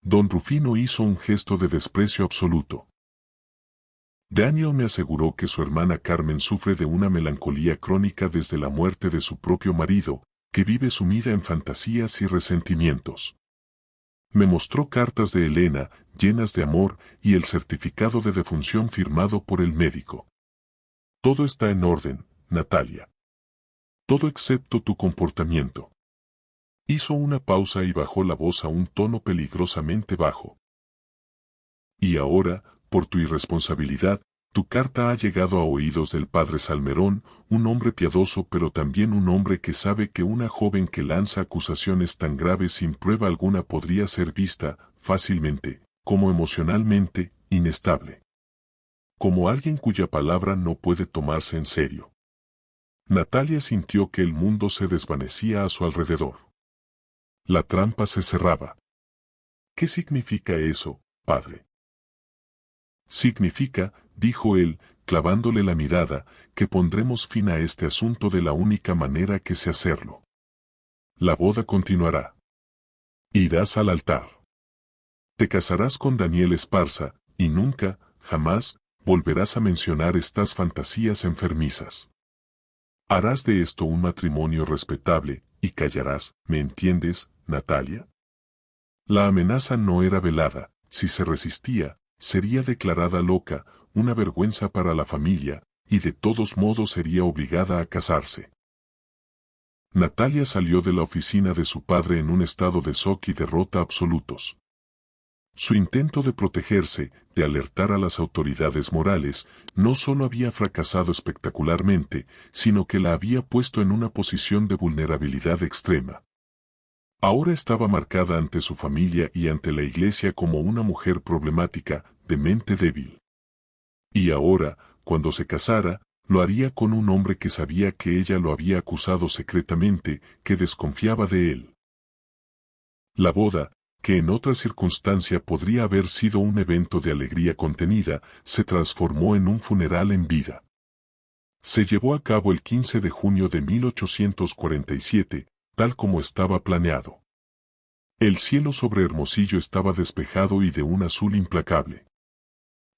Don Rufino hizo un gesto de desprecio absoluto. Daniel me aseguró que su hermana Carmen sufre de una melancolía crónica desde la muerte de su propio marido, que vive sumida en fantasías y resentimientos. Me mostró cartas de Elena, llenas de amor, y el certificado de defunción firmado por el médico. Todo está en orden, Natalia. Todo excepto tu comportamiento. Hizo una pausa y bajó la voz a un tono peligrosamente bajo. Y ahora, por tu irresponsabilidad, tu carta ha llegado a oídos del padre Salmerón, un hombre piadoso pero también un hombre que sabe que una joven que lanza acusaciones tan graves sin prueba alguna podría ser vista, fácilmente, como emocionalmente, inestable. Como alguien cuya palabra no puede tomarse en serio. Natalia sintió que el mundo se desvanecía a su alrededor. La trampa se cerraba. ¿Qué significa eso, padre? Significa, dijo él, clavándole la mirada, que pondremos fin a este asunto de la única manera que sé hacerlo. La boda continuará. Irás al altar. Te casarás con Daniel Esparza, y nunca, jamás, volverás a mencionar estas fantasías enfermizas. Harás de esto un matrimonio respetable, y callarás, ¿me entiendes, Natalia? La amenaza no era velada, si se resistía, sería declarada loca, una vergüenza para la familia, y de todos modos sería obligada a casarse. Natalia salió de la oficina de su padre en un estado de shock y derrota absolutos. Su intento de protegerse, de alertar a las autoridades morales, no solo había fracasado espectacularmente, sino que la había puesto en una posición de vulnerabilidad extrema. Ahora estaba marcada ante su familia y ante la iglesia como una mujer problemática, de mente débil. Y ahora, cuando se casara, lo haría con un hombre que sabía que ella lo había acusado secretamente, que desconfiaba de él. La boda, que en otra circunstancia podría haber sido un evento de alegría contenida, se transformó en un funeral en vida. Se llevó a cabo el 15 de junio de 1847, tal como estaba planeado. El cielo sobre Hermosillo estaba despejado y de un azul implacable.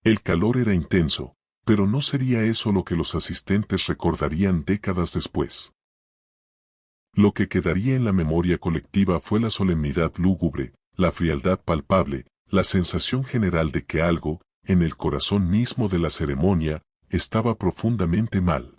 El calor era intenso, pero no sería eso lo que los asistentes recordarían décadas después. Lo que quedaría en la memoria colectiva fue la solemnidad lúgubre, la frialdad palpable, la sensación general de que algo, en el corazón mismo de la ceremonia, estaba profundamente mal.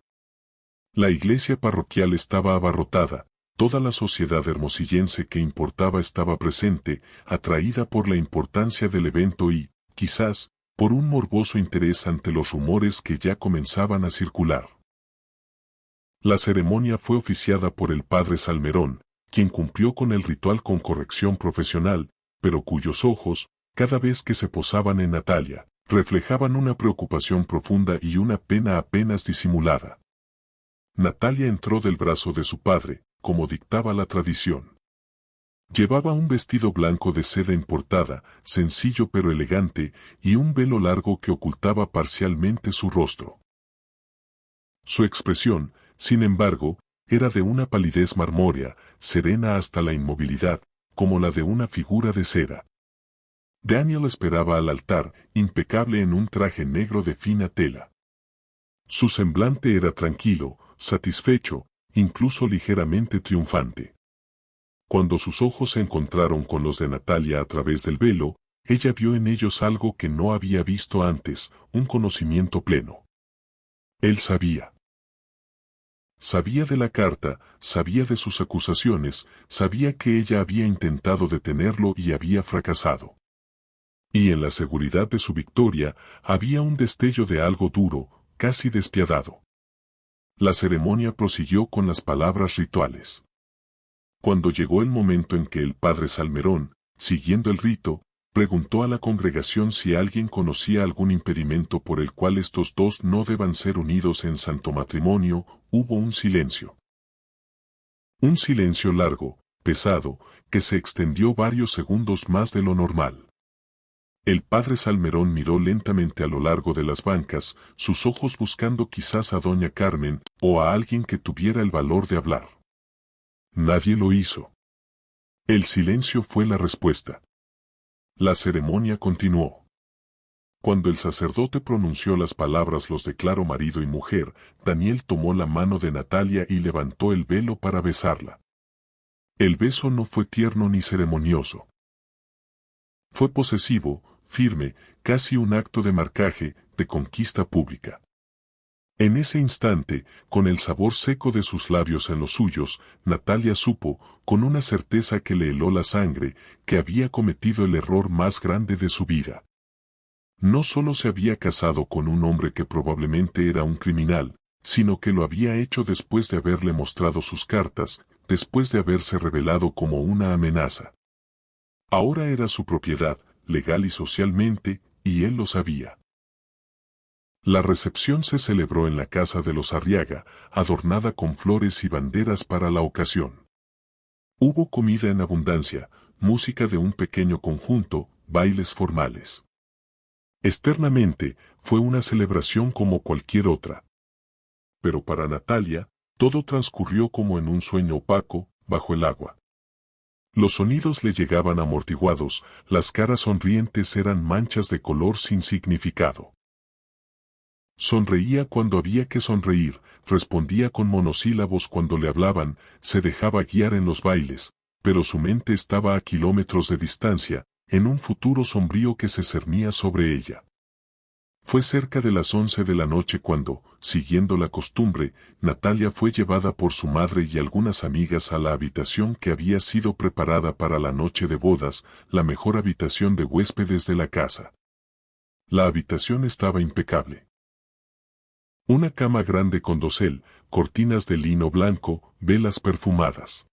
La iglesia parroquial estaba abarrotada, toda la sociedad hermosillense que importaba estaba presente, atraída por la importancia del evento y, quizás, por un morboso interés ante los rumores que ya comenzaban a circular. La ceremonia fue oficiada por el padre Salmerón, quien cumplió con el ritual con corrección profesional, pero cuyos ojos, cada vez que se posaban en Natalia, reflejaban una preocupación profunda y una pena apenas disimulada. Natalia entró del brazo de su padre, como dictaba la tradición. Llevaba un vestido blanco de seda importada, sencillo pero elegante, y un velo largo que ocultaba parcialmente su rostro. Su expresión, sin embargo, era de una palidez marmórea, serena hasta la inmovilidad, como la de una figura de cera. Daniel esperaba al altar, impecable en un traje negro de fina tela. Su semblante era tranquilo, satisfecho, incluso ligeramente triunfante. Cuando sus ojos se encontraron con los de Natalia a través del velo, ella vio en ellos algo que no había visto antes, un conocimiento pleno. Él sabía. Sabía de la carta, sabía de sus acusaciones, sabía que ella había intentado detenerlo y había fracasado. Y en la seguridad de su victoria, había un destello de algo duro, casi despiadado. La ceremonia prosiguió con las palabras rituales. Cuando llegó el momento en que el padre Salmerón, siguiendo el rito, preguntó a la congregación si alguien conocía algún impedimento por el cual estos dos no deban ser unidos en santo matrimonio, hubo un silencio. Un silencio largo, pesado, que se extendió varios segundos más de lo normal. El padre Salmerón miró lentamente a lo largo de las bancas, sus ojos buscando quizás a doña Carmen, o a alguien que tuviera el valor de hablar. Nadie lo hizo. El silencio fue la respuesta. La ceremonia continuó. Cuando el sacerdote pronunció las palabras "los declaro marido y mujer", Daniel tomó la mano de Natalia y levantó el velo para besarla. El beso no fue tierno ni ceremonioso. Fue posesivo, firme, casi un acto de marcaje, de conquista pública. En ese instante, con el sabor seco de sus labios en los suyos, Natalia supo, con una certeza que le heló la sangre, que había cometido el error más grande de su vida. No solo se había casado con un hombre que probablemente era un criminal, sino que lo había hecho después de haberle mostrado sus cartas, después de haberse revelado como una amenaza. Ahora era su propiedad, legal y socialmente, y él lo sabía. La recepción se celebró en la casa de los Arriaga, adornada con flores y banderas para la ocasión. Hubo comida en abundancia, música de un pequeño conjunto, bailes formales. Externamente, fue una celebración como cualquier otra. Pero para Natalia, todo transcurrió como en un sueño opaco, bajo el agua. Los sonidos le llegaban amortiguados, las caras sonrientes eran manchas de color sin significado. Sonreía cuando había que sonreír, respondía con monosílabos cuando le hablaban, se dejaba guiar en los bailes, pero su mente estaba a kilómetros de distancia, en un futuro sombrío que se cernía sobre ella. Fue cerca de las 11 de la noche cuando, siguiendo la costumbre, Natalia fue llevada por su madre y algunas amigas a la habitación que había sido preparada para la noche de bodas, la mejor habitación de huéspedes de la casa. La habitación estaba impecable. Una cama grande con dosel, cortinas de lino blanco, velas perfumadas.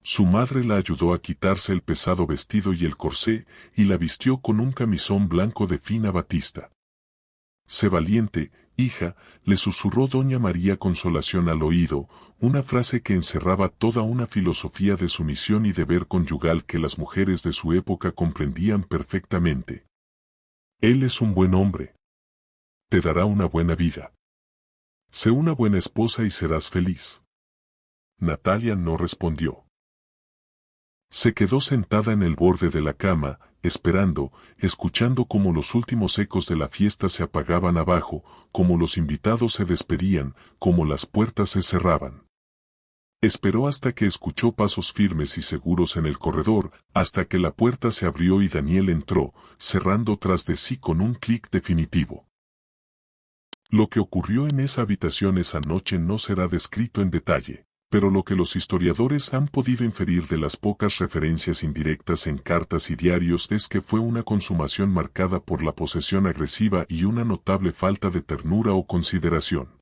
Su madre la ayudó a quitarse el pesado vestido y el corsé, y la vistió con un camisón blanco de fina batista. «Sé valiente, hija», le susurró doña María Consolación al oído, una frase que encerraba toda una filosofía de sumisión y deber conyugal que las mujeres de su época comprendían perfectamente. «Él es un buen hombre. Te dará una buena vida. Sé una buena esposa y serás feliz». Natalia no respondió. Se quedó sentada en el borde de la cama, esperando, escuchando cómo los últimos ecos de la fiesta se apagaban abajo, cómo los invitados se despedían, cómo las puertas se cerraban. Esperó hasta que escuchó pasos firmes y seguros en el corredor, hasta que la puerta se abrió y Daniel entró, cerrando tras de sí con un clic definitivo. Lo que ocurrió en esa habitación esa noche no será descrito en detalle. Pero lo que los historiadores han podido inferir de las pocas referencias indirectas en cartas y diarios es que fue una consumación marcada por la posesión agresiva y una notable falta de ternura o consideración.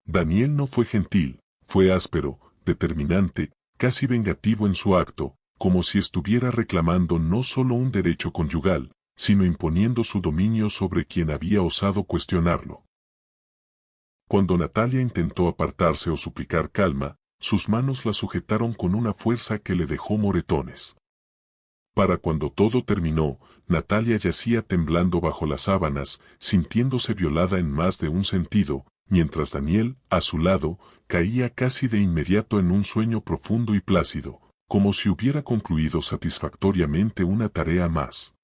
Daniel no fue gentil, fue áspero, determinante, casi vengativo en su acto, como si estuviera reclamando no solo un derecho conyugal, sino imponiendo su dominio sobre quien había osado cuestionarlo. Cuando Natalia intentó apartarse o suplicar calma, sus manos la sujetaron con una fuerza que le dejó moretones. Para cuando todo terminó, Natalia yacía temblando bajo las sábanas, sintiéndose violada en más de un sentido, mientras Daniel, a su lado, caía casi de inmediato en un sueño profundo y plácido, como si hubiera concluido satisfactoriamente una tarea más.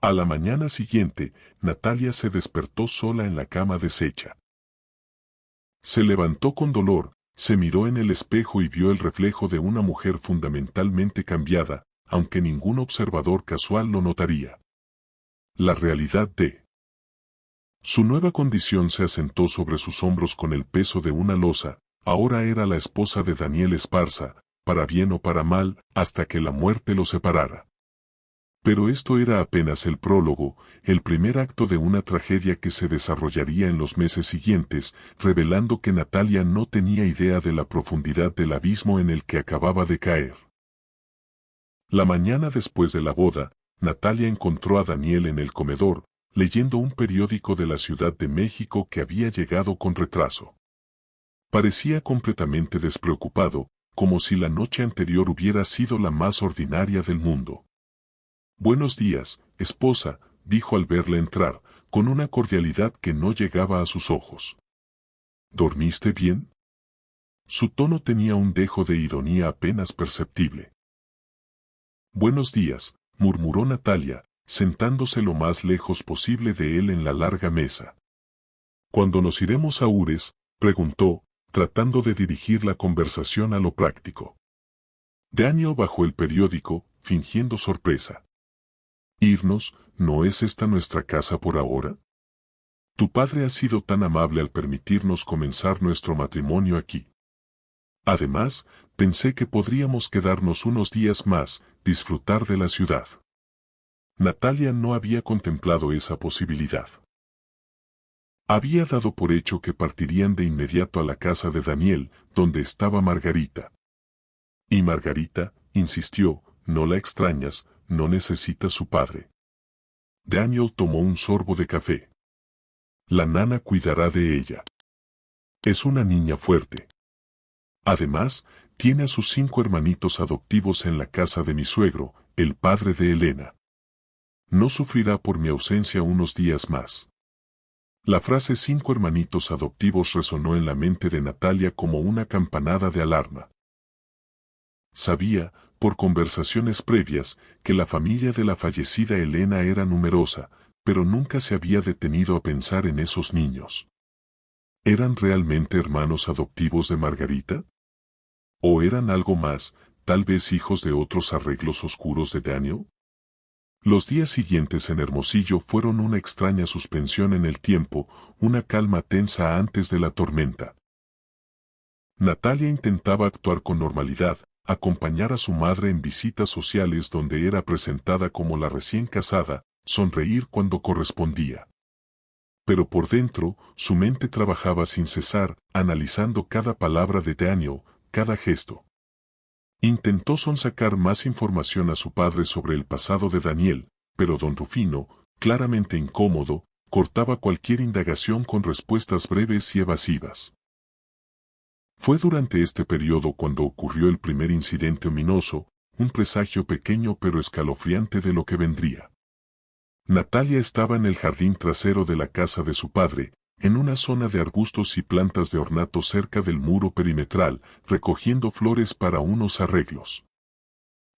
A la mañana siguiente, Natalia se despertó sola en la cama deshecha. Se levantó con dolor, se miró en el espejo y vio el reflejo de una mujer fundamentalmente cambiada, aunque ningún observador casual lo notaría. La realidad de su nueva condición se asentó sobre sus hombros con el peso de una losa. Ahora era la esposa de Daniel Esparza, para bien o para mal, hasta que la muerte los separara. Pero esto era apenas el prólogo, el primer acto de una tragedia que se desarrollaría en los meses siguientes, revelando que Natalia no tenía idea de la profundidad del abismo en el que acababa de caer. La mañana después de la boda, Natalia encontró a Daniel en el comedor, leyendo un periódico de la Ciudad de México que había llegado con retraso. Parecía completamente despreocupado, como si la noche anterior hubiera sido la más ordinaria del mundo. «Buenos días, esposa», dijo al verla entrar, con una cordialidad que no llegaba a sus ojos. «¿Dormiste bien?». Su tono tenía un dejo de ironía apenas perceptible. «Buenos días», murmuró Natalia, sentándose lo más lejos posible de él en la larga mesa. «¿Cuándo nos iremos a Ures?», preguntó, tratando de dirigir la conversación a lo práctico. Daniel bajó el periódico, fingiendo sorpresa. «¿Irnos? ¿No es esta nuestra casa por ahora? Tu padre ha sido tan amable al permitirnos comenzar nuestro matrimonio aquí. Además, pensé que podríamos quedarnos unos días más, disfrutar de la ciudad». Natalia no había contemplado esa posibilidad. Había dado por hecho que partirían de inmediato a la casa de Daniel, donde estaba Margarita. «¿Y Margarita?», insistió, «¿no la extrañas? No necesita su padre». Daniel tomó un sorbo de café. «La nana cuidará de ella. Es una niña fuerte. Además, tiene a sus 5 hermanitos adoptivos en la casa de mi suegro, el padre de Elena. No sufrirá por mi ausencia unos días más». La frase 5 hermanitos adoptivos resonó en la mente de Natalia como una campanada de alarma. Sabía, por conversaciones previas, que la familia de la fallecida Elena era numerosa, pero nunca se había detenido a pensar en esos niños. ¿Eran realmente hermanos adoptivos de Margarita? ¿O eran algo más, tal vez hijos de otros arreglos oscuros de Daniel? Los días siguientes en Hermosillo fueron una extraña suspensión en el tiempo, una calma tensa antes de la tormenta. Natalia intentaba actuar con normalidad, acompañar a su madre en visitas sociales donde era presentada como la recién casada, sonreír cuando correspondía. Pero por dentro, su mente trabajaba sin cesar, analizando cada palabra de Daniel, cada gesto. Intentó sonsacar más información a su padre sobre el pasado de Daniel, pero don Rufino, claramente incómodo, cortaba cualquier indagación con respuestas breves y evasivas. Fue durante este periodo cuando ocurrió el primer incidente ominoso, un presagio pequeño pero escalofriante de lo que vendría. Natalia estaba en el jardín trasero de la casa de su padre, en una zona de arbustos y plantas de ornato cerca del muro perimetral, recogiendo flores para unos arreglos.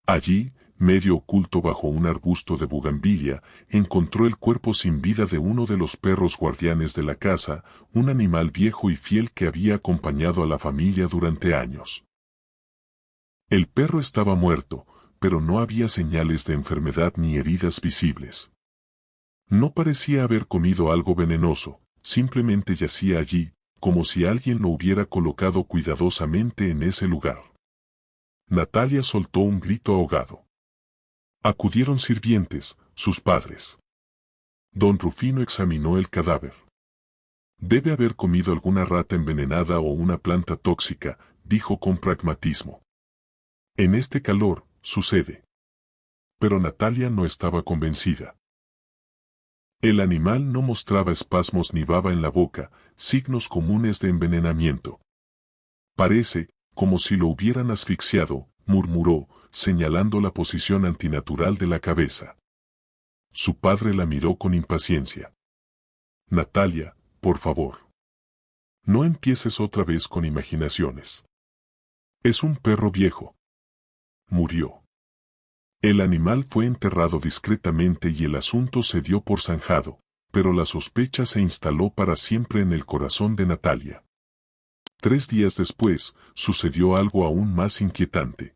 Allí, medio oculto bajo un arbusto de bugambilia, encontró el cuerpo sin vida de uno de los perros guardianes de la casa, un animal viejo y fiel que había acompañado a la familia durante años. El perro estaba muerto, pero no había señales de enfermedad ni heridas visibles. No parecía haber comido algo venenoso, simplemente yacía allí, como si alguien lo hubiera colocado cuidadosamente en ese lugar. Natalia soltó un grito ahogado. Acudieron sirvientes, sus padres. Don Rufino examinó el cadáver. Debe haber comido alguna rata envenenada o una planta tóxica, dijo con pragmatismo. En este calor, sucede. Pero Natalia no estaba convencida. El animal no mostraba espasmos ni baba en la boca, signos comunes de envenenamiento. Parece, como si lo hubieran asfixiado, murmuró, señalando la posición antinatural de la cabeza. Su padre la miró con impaciencia. Natalia, por favor. No empieces otra vez con imaginaciones. Es un perro viejo. Murió. El animal fue enterrado discretamente y el asunto se dio por zanjado, pero la sospecha se instaló para siempre en el corazón de Natalia. 3 días después, sucedió algo aún más inquietante.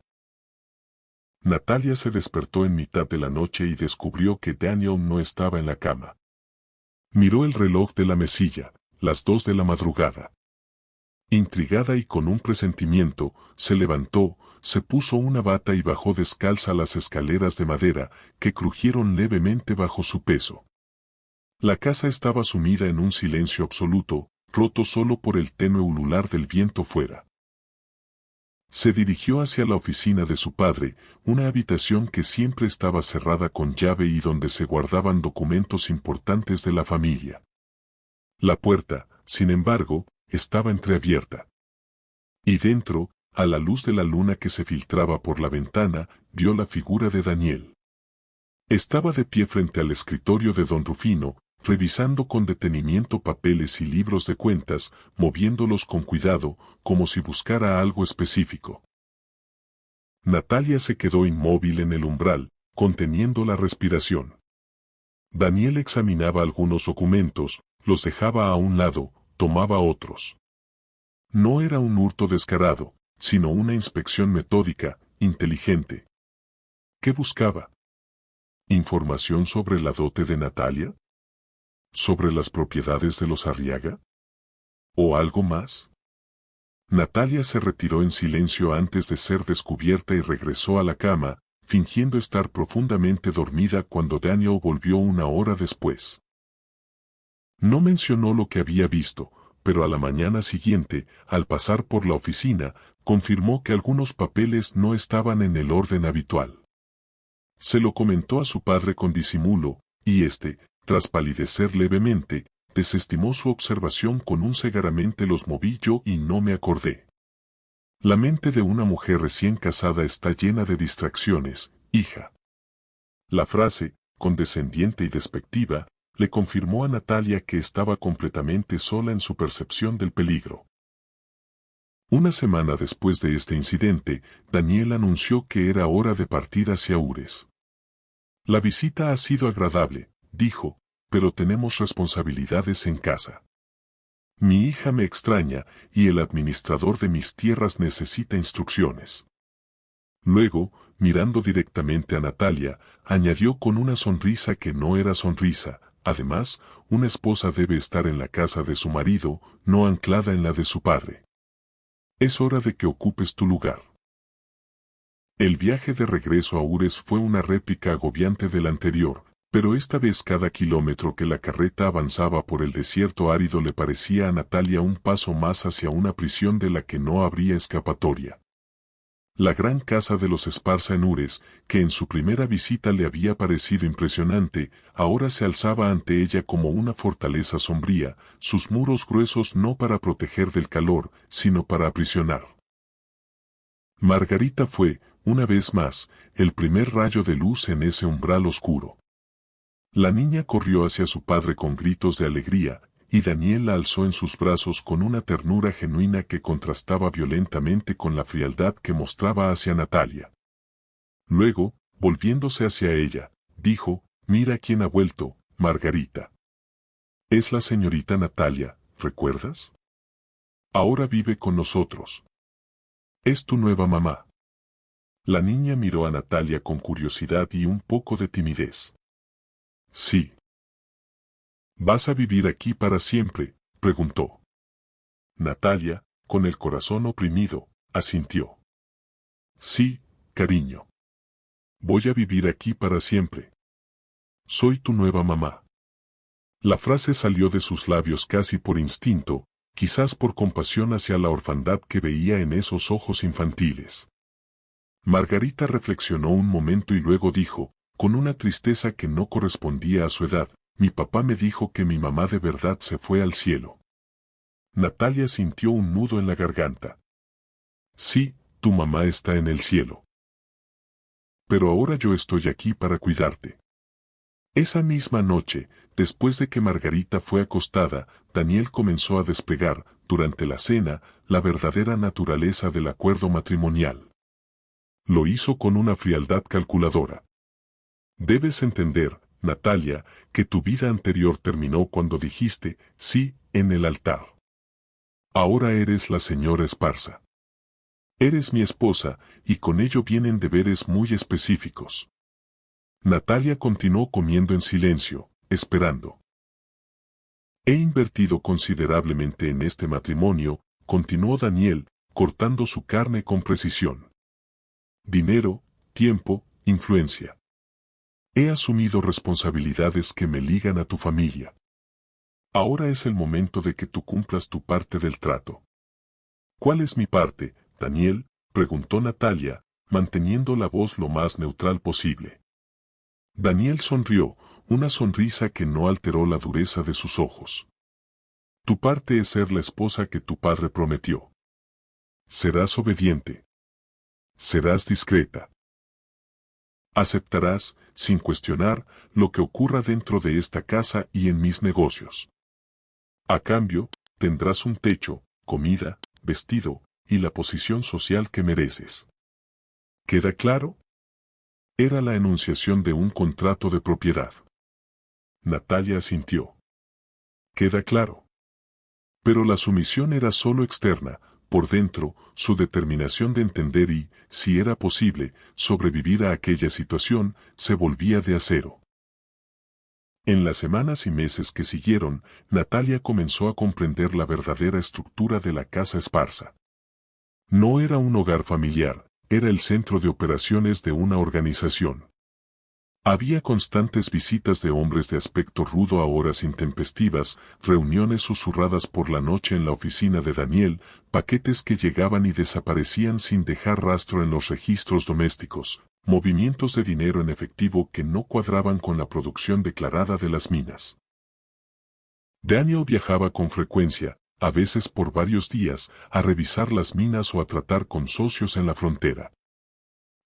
Natalia se despertó en mitad de la noche y descubrió que Daniel no estaba en la cama. Miró el reloj de la mesilla, las 2 de la madrugada. Intrigada y con un presentimiento, se levantó, se puso una bata y bajó descalza las escaleras de madera, que crujieron levemente bajo su peso. La casa estaba sumida en un silencio absoluto, roto solo por el tenue ulular del viento fuera. Se dirigió hacia la oficina de su padre, una habitación que siempre estaba cerrada con llave y donde se guardaban documentos importantes de la familia. La puerta, sin embargo, estaba entreabierta. Y dentro, a la luz de la luna que se filtraba por la ventana, vio la figura de Daniel. Estaba de pie frente al escritorio de don Rufino, revisando con detenimiento papeles y libros de cuentas, moviéndolos con cuidado, como si buscara algo específico. Natalia se quedó inmóvil en el umbral, conteniendo la respiración. Daniel examinaba algunos documentos, los dejaba a un lado, tomaba otros. No era un hurto descarado, sino una inspección metódica, inteligente. ¿Qué buscaba? ¿Información sobre la dote de Natalia? ¿Sobre las propiedades de los Arriaga? ¿O algo más? Natalia se retiró en silencio antes de ser descubierta y regresó a la cama, fingiendo estar profundamente dormida cuando Daniel volvió 1 hora después. No mencionó lo que había visto, pero a la mañana siguiente, al pasar por la oficina, confirmó que algunos papeles no estaban en el orden habitual. Se lo comentó a su padre con disimulo, y éste, tras palidecer levemente, desestimó su observación con un segaramente los moví yo y no me acordé. La mente de una mujer recién casada está llena de distracciones, hija. La frase, condescendiente y despectiva, le confirmó a Natalia que estaba completamente sola en su percepción del peligro. Una semana después de este incidente, Daniel anunció que era hora de partir hacia Ures. La visita ha sido agradable, dijo, pero tenemos responsabilidades en casa. Mi hija me extraña y el administrador de mis tierras necesita instrucciones. Luego, mirando directamente a Natalia, añadió con una sonrisa que no era sonrisa: además, una esposa debe estar en la casa de su marido, no anclada en la de su padre. Es hora de que ocupes tu lugar. El viaje de regreso a Ures fue una réplica agobiante del anterior, pero esta vez cada kilómetro que la carreta avanzaba por el desierto árido le parecía a Natalia un paso más hacia una prisión de la que no habría escapatoria. La gran casa de los Esparza en Ures, que en su primera visita le había parecido impresionante, ahora se alzaba ante ella como una fortaleza sombría, sus muros gruesos no para proteger del calor, sino para aprisionar. Margarita fue, una vez más, el primer rayo de luz en ese umbral oscuro. La niña corrió hacia su padre con gritos de alegría, y Daniel la alzó en sus brazos con una ternura genuina que contrastaba violentamente con la frialdad que mostraba hacia Natalia. Luego, volviéndose hacia ella, dijo: «Mira quién ha vuelto, Margarita. Es la señorita Natalia, ¿recuerdas? Ahora vive con nosotros. Es tu nueva mamá». La niña miró a Natalia con curiosidad y un poco de timidez. «Sí». «¿Vas a vivir aquí para siempre?», preguntó. Natalia, con el corazón oprimido, asintió. «Sí, cariño. Voy a vivir aquí para siempre. Soy tu nueva mamá». La frase salió de sus labios casi por instinto, quizás por compasión hacia la orfandad que veía en esos ojos infantiles. Margarita reflexionó un momento y luego dijo, con una tristeza que no correspondía a su edad: «Mi papá me dijo que mi mamá de verdad se fue al cielo». Natalia sintió un nudo en la garganta. «Sí, tu mamá está en el cielo. Pero ahora yo estoy aquí para cuidarte». Esa misma noche, después de que Margarita fue acostada, Daniel comenzó a desplegar, durante la cena, la verdadera naturaleza del acuerdo matrimonial. Lo hizo con una frialdad calculadora. «Debes entender, Natalia, que tu vida anterior terminó cuando dijiste sí en el altar. Ahora eres la señora Esparza. Eres mi esposa, y con ello vienen deberes muy específicos». Natalia continuó comiendo en silencio, esperando. «He invertido considerablemente en este matrimonio», continuó Daniel, cortando su carne con precisión. «Dinero, tiempo, influencia. He asumido responsabilidades que me ligan a tu familia. Ahora es el momento de que tú cumplas tu parte del trato». «¿Cuál es mi parte, Daniel?», preguntó Natalia, manteniendo la voz lo más neutral posible. Daniel sonrió, una sonrisa que no alteró la dureza de sus ojos. «Tu parte es ser la esposa que tu padre prometió. Serás obediente. Serás discreta. Aceptarás, sin cuestionar, lo que ocurra dentro de esta casa y en mis negocios. A cambio, tendrás un techo, comida, vestido, y la posición social que mereces. ¿Queda claro?». Era la enunciación de un contrato de propiedad. Natalia asintió. «Queda claro». Pero la sumisión era solo externa. Por dentro, su determinación de entender y, si era posible, sobrevivir a aquella situación, se volvía de acero. En las semanas y meses que siguieron, Natalia comenzó a comprender la verdadera estructura de la casa Esparza. No era un hogar familiar, era el centro de operaciones de una organización. Había constantes visitas de hombres de aspecto rudo a horas intempestivas, reuniones susurradas por la noche en la oficina de Daniel, paquetes que llegaban y desaparecían sin dejar rastro en los registros domésticos, movimientos de dinero en efectivo que no cuadraban con la producción declarada de las minas. Daniel viajaba con frecuencia, a veces por varios días, a revisar las minas o a tratar con socios en la frontera.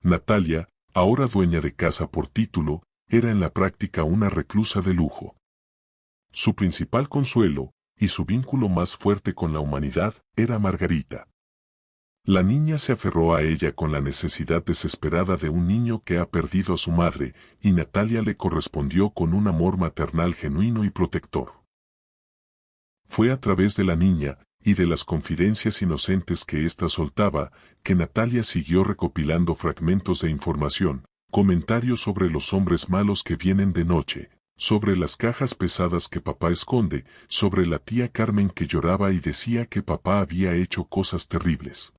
Natalia, ahora dueña de casa por título, era en la práctica una reclusa de lujo. Su principal consuelo, y su vínculo más fuerte con la humanidad, era Margarita. La niña se aferró a ella con la necesidad desesperada de un niño que ha perdido a su madre, y Natalia le correspondió con un amor maternal genuino y protector. Fue a través de la niña, y de las confidencias inocentes que ésta soltaba, que Natalia siguió recopilando fragmentos de información, comentarios sobre los hombres malos que vienen de noche, sobre las cajas pesadas que papá esconde, sobre la tía Carmen que lloraba y decía que papá había hecho cosas terribles.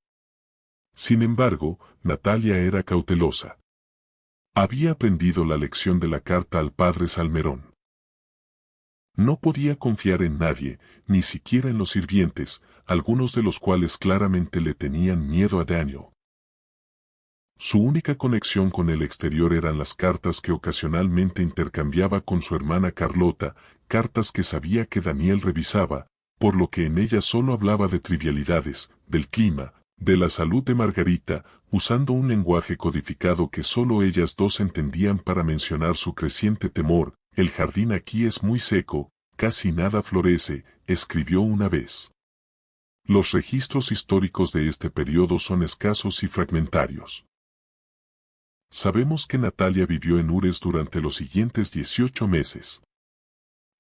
Sin embargo, Natalia era cautelosa. Había aprendido la lección de la carta al padre Salmerón. No podía confiar en nadie, ni siquiera en los sirvientes, algunos de los cuales claramente le tenían miedo a Daniel. Su única conexión con el exterior eran las cartas que ocasionalmente intercambiaba con su hermana Carlota, cartas que sabía que Daniel revisaba, por lo que en ellas solo hablaba de trivialidades, del clima, de la salud de Margarita, usando un lenguaje codificado que solo ellas dos entendían para mencionar su creciente temor. El jardín aquí es muy seco, casi nada florece, escribió una vez. Los registros históricos de este periodo son escasos y fragmentarios. Sabemos que Natalia vivió en Ures durante los siguientes 18 meses.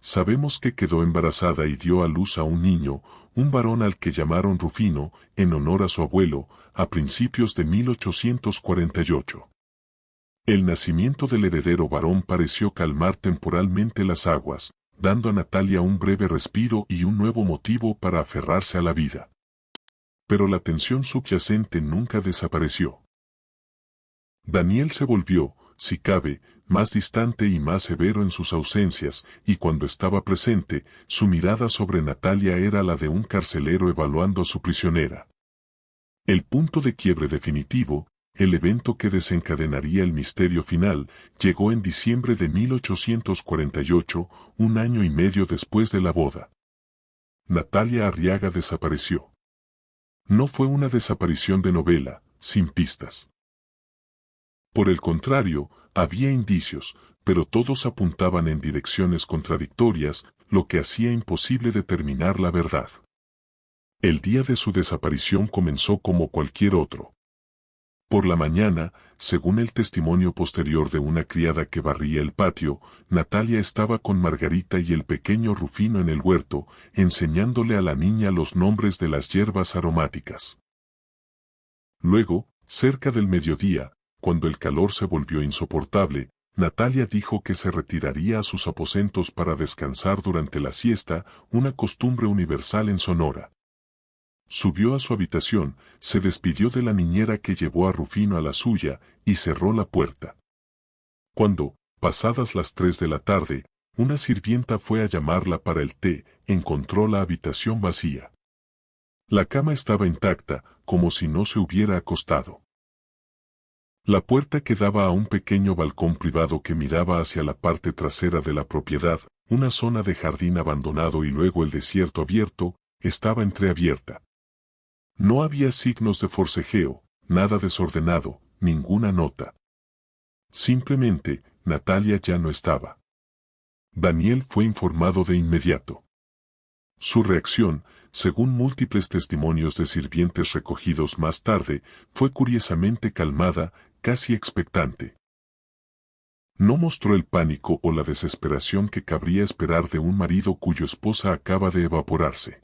Sabemos que quedó embarazada y dio a luz a un niño, un varón al que llamaron Rufino, en honor a su abuelo, a principios de 1848. El nacimiento del heredero varón pareció calmar temporalmente las aguas, dando a Natalia un breve respiro y un nuevo motivo para aferrarse a la vida. Pero la tensión subyacente nunca desapareció. Daniel se volvió, si cabe, más distante y más severo en sus ausencias, y cuando estaba presente, su mirada sobre Natalia era la de un carcelero evaluando a su prisionera. El punto de quiebre definitivo, el evento que desencadenaría el misterio final, llegó en diciembre de 1848, un año y medio después de la boda. Natalia Arriaga desapareció. No fue una desaparición de novela, sin pistas. Por el contrario, había indicios, pero todos apuntaban en direcciones contradictorias, lo que hacía imposible determinar la verdad. El día de su desaparición comenzó como cualquier otro. Por la mañana, según el testimonio posterior de una criada que barría el patio, Natalia estaba con Margarita y el pequeño Rufino en el huerto, enseñándole a la niña los nombres de las hierbas aromáticas. Luego, cerca del mediodía, cuando el calor se volvió insoportable, Natalia dijo que se retiraría a sus aposentos para descansar durante la siesta, una costumbre universal en Sonora. Subió a su habitación, se despidió de la niñera que llevó a Rufino a la suya, y cerró la puerta. Cuando, pasadas las 3 de la tarde, una sirvienta fue a llamarla para el té, encontró la habitación vacía. La cama estaba intacta, como si no se hubiera acostado. La puerta que daba a un pequeño balcón privado que miraba hacia la parte trasera de la propiedad, una zona de jardín abandonado y luego el desierto abierto, estaba entreabierta. No había signos de forcejeo, nada desordenado, ninguna nota. Simplemente, Natalia ya no estaba. Daniel fue informado de inmediato. Su reacción, según múltiples testimonios de sirvientes recogidos más tarde, fue curiosamente calmada, casi expectante. No mostró el pánico o la desesperación que cabría esperar de un marido cuya esposa acaba de evaporarse.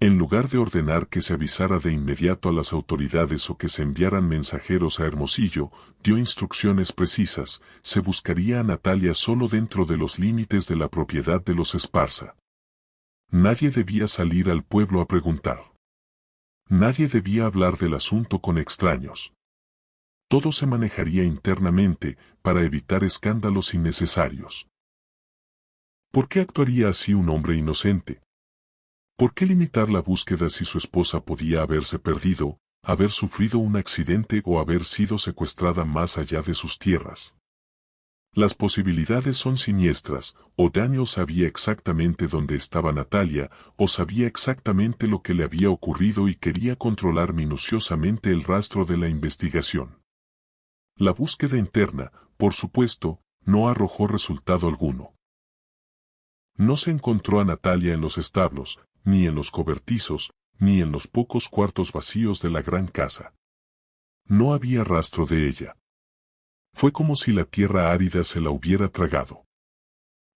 En lugar de ordenar que se avisara de inmediato a las autoridades o que se enviaran mensajeros a Hermosillo, dio instrucciones precisas, se buscaría a Natalia solo dentro de los límites de la propiedad de los Esparza. Nadie debía salir al pueblo a preguntar. Nadie debía hablar del asunto con extraños. Todo se manejaría internamente, para evitar escándalos innecesarios. ¿Por qué actuaría así un hombre inocente? ¿Por qué limitar la búsqueda si su esposa podía haberse perdido, haber sufrido un accidente o haber sido secuestrada más allá de sus tierras? Las posibilidades son siniestras, o Daniel sabía exactamente dónde estaba Natalia, o sabía exactamente lo que le había ocurrido y quería controlar minuciosamente el rastro de la investigación. La búsqueda interna, por supuesto, no arrojó resultado alguno. No se encontró a Natalia en los establos, ni en los cobertizos, ni en los pocos cuartos vacíos de la gran casa. No había rastro de ella. Fue como si la tierra árida se la hubiera tragado.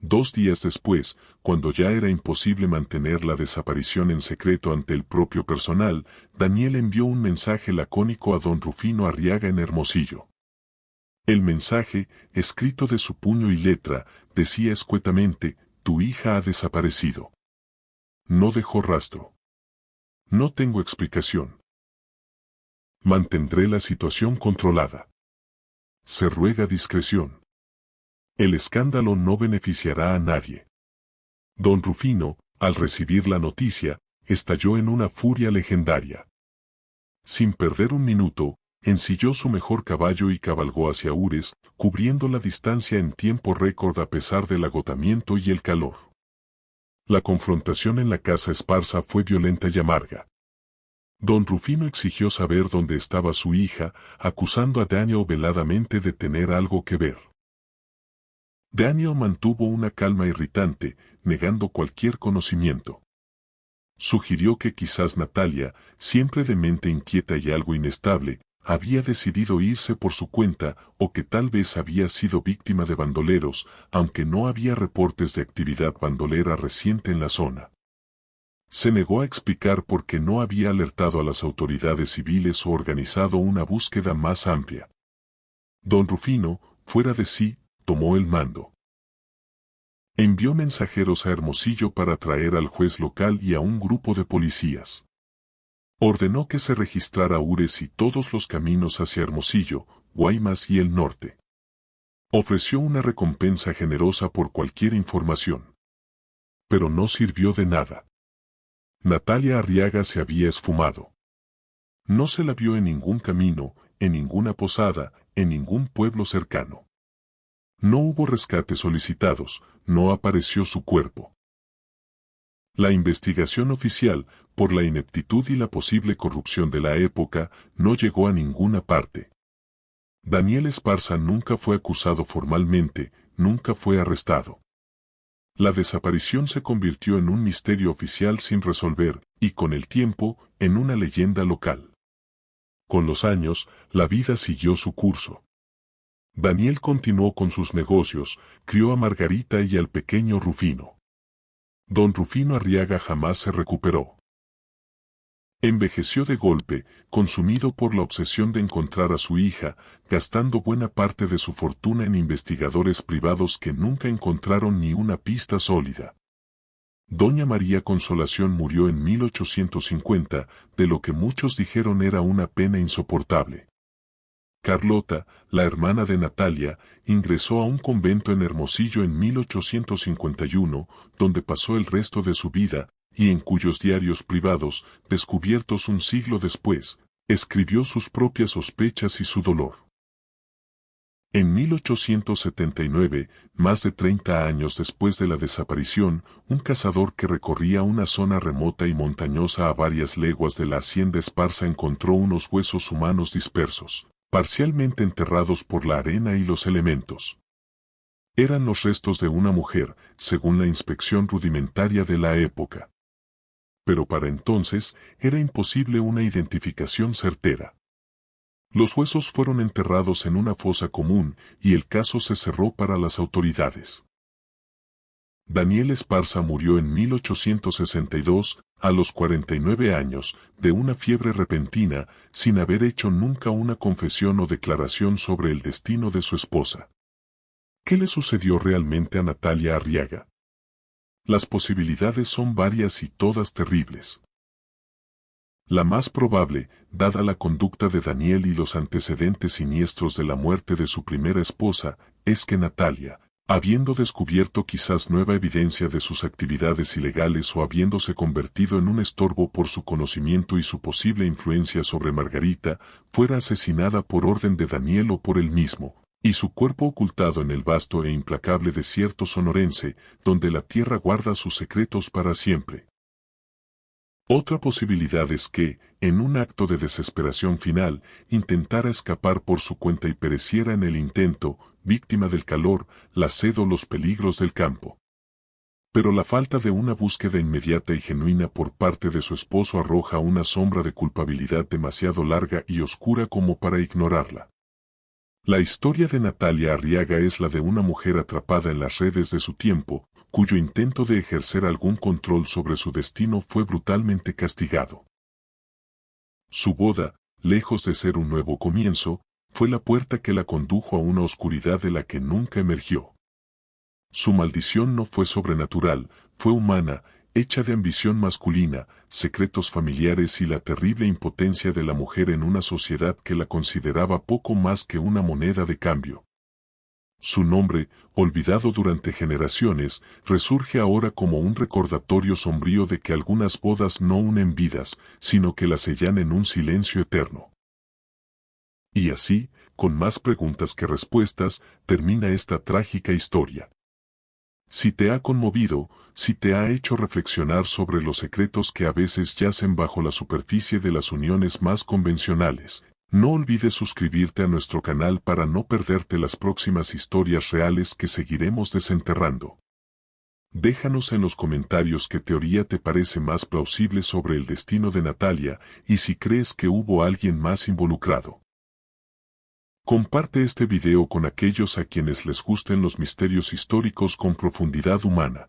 2 días después, cuando ya era imposible mantener la desaparición en secreto ante el propio personal, Daniel envió un mensaje lacónico a don Rufino Arriaga en Hermosillo. El mensaje, escrito de su puño y letra, decía escuetamente: tu hija ha desaparecido. No dejó rastro. No tengo explicación. Mantendré la situación controlada. Se ruega discreción. El escándalo no beneficiará a nadie. Don Rufino, al recibir la noticia, estalló en una furia legendaria. Sin perder un minuto, ensilló su mejor caballo y cabalgó hacia Ures, cubriendo la distancia en tiempo récord a pesar del agotamiento y el calor. La confrontación en la casa Esparza fue violenta y amarga. Don Rufino exigió saber dónde estaba su hija, acusando a Daniel veladamente de tener algo que ver. Daniel mantuvo una calma irritante, negando cualquier conocimiento. Sugirió que quizás Natalia, siempre de mente inquieta y algo inestable, había decidido irse por su cuenta o que tal vez había sido víctima de bandoleros, aunque no había reportes de actividad bandolera reciente en la zona. Se negó a explicar por qué no había alertado a las autoridades civiles o organizado una búsqueda más amplia. Don Rufino, fuera de sí, tomó el mando. Envió mensajeros a Hermosillo para traer al juez local y a un grupo de policías. Ordenó que se registrara Ures y todos los caminos hacia Hermosillo, Guaymas y el norte. Ofreció una recompensa generosa por cualquier información. Pero no sirvió de nada. Natalia Arriaga se había esfumado. No se la vio en ningún camino, en ninguna posada, en ningún pueblo cercano. No hubo rescates solicitados, no apareció su cuerpo. La investigación oficial, por la ineptitud y la posible corrupción de la época, no llegó a ninguna parte. Daniel Esparza nunca fue acusado formalmente, nunca fue arrestado. La desaparición se convirtió en un misterio oficial sin resolver, y con el tiempo, en una leyenda local. Con los años, la vida siguió su curso. Daniel continuó con sus negocios, crió a Margarita y al pequeño Rufino. Don Rufino Arriaga jamás se recuperó. Envejeció de golpe, consumido por la obsesión de encontrar a su hija, gastando buena parte de su fortuna en investigadores privados que nunca encontraron ni una pista sólida. Doña María Consolación murió en 1850, de lo que muchos dijeron era una pena insoportable. Carlota, la hermana de Natalia, ingresó a un convento en Hermosillo en 1851, donde pasó el resto de su vida, y en cuyos diarios privados, descubiertos un siglo después, escribió sus propias sospechas y su dolor. En 1879, más de 30 años después de la desaparición, un cazador que recorría una zona remota y montañosa a varias leguas de la hacienda Esparza encontró unos huesos humanos dispersos, parcialmente enterrados por la arena y los elementos. Eran los restos de una mujer, según la inspección rudimentaria de la época. Pero para entonces, era imposible una identificación certera. Los huesos fueron enterrados en una fosa común, y el caso se cerró para las autoridades. Daniel Esparza murió en 1862, a los 49 años, de una fiebre repentina, sin haber hecho nunca una confesión o declaración sobre el destino de su esposa. ¿Qué le sucedió realmente a Natalia Arriaga? Las posibilidades son varias y todas terribles. La más probable, dada la conducta de Daniel y los antecedentes siniestros de la muerte de su primera esposa, es que Natalia, habiendo descubierto quizás nueva evidencia de sus actividades ilegales o habiéndose convertido en un estorbo por su conocimiento y su posible influencia sobre Margarita, fuera asesinada por orden de Daniel o por él mismo, y su cuerpo ocultado en el vasto e implacable desierto sonorense, donde la tierra guarda sus secretos para siempre. Otra posibilidad es que, en un acto de desesperación final, intentara escapar por su cuenta y pereciera en el intento, víctima del calor, la sed o los peligros del campo. Pero la falta de una búsqueda inmediata y genuina por parte de su esposo arroja una sombra de culpabilidad demasiado larga y oscura como para ignorarla. La historia de Natalia Arriaga es la de una mujer atrapada en las redes de su tiempo, cuyo intento de ejercer algún control sobre su destino fue brutalmente castigado. Su boda, lejos de ser un nuevo comienzo, fue la puerta que la condujo a una oscuridad de la que nunca emergió. Su maldición no fue sobrenatural, fue humana, hecha de ambición masculina, secretos familiares y la terrible impotencia de la mujer en una sociedad que la consideraba poco más que una moneda de cambio. Su nombre, olvidado durante generaciones, resurge ahora como un recordatorio sombrío de que algunas bodas no unen vidas, sino que las sellan en un silencio eterno. Y así, con más preguntas que respuestas, termina esta trágica historia. Si te ha conmovido, si te ha hecho reflexionar sobre los secretos que a veces yacen bajo la superficie de las uniones más convencionales, no olvides suscribirte a nuestro canal para no perderte las próximas historias reales que seguiremos desenterrando. Déjanos en los comentarios qué teoría te parece más plausible sobre el destino de Natalia y si crees que hubo alguien más involucrado. Comparte este video con aquellos a quienes les gusten los misterios históricos con profundidad humana.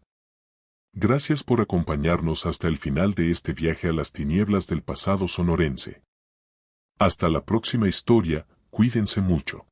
Gracias por acompañarnos hasta el final de este viaje a las tinieblas del pasado sonorense. Hasta la próxima historia, cuídense mucho.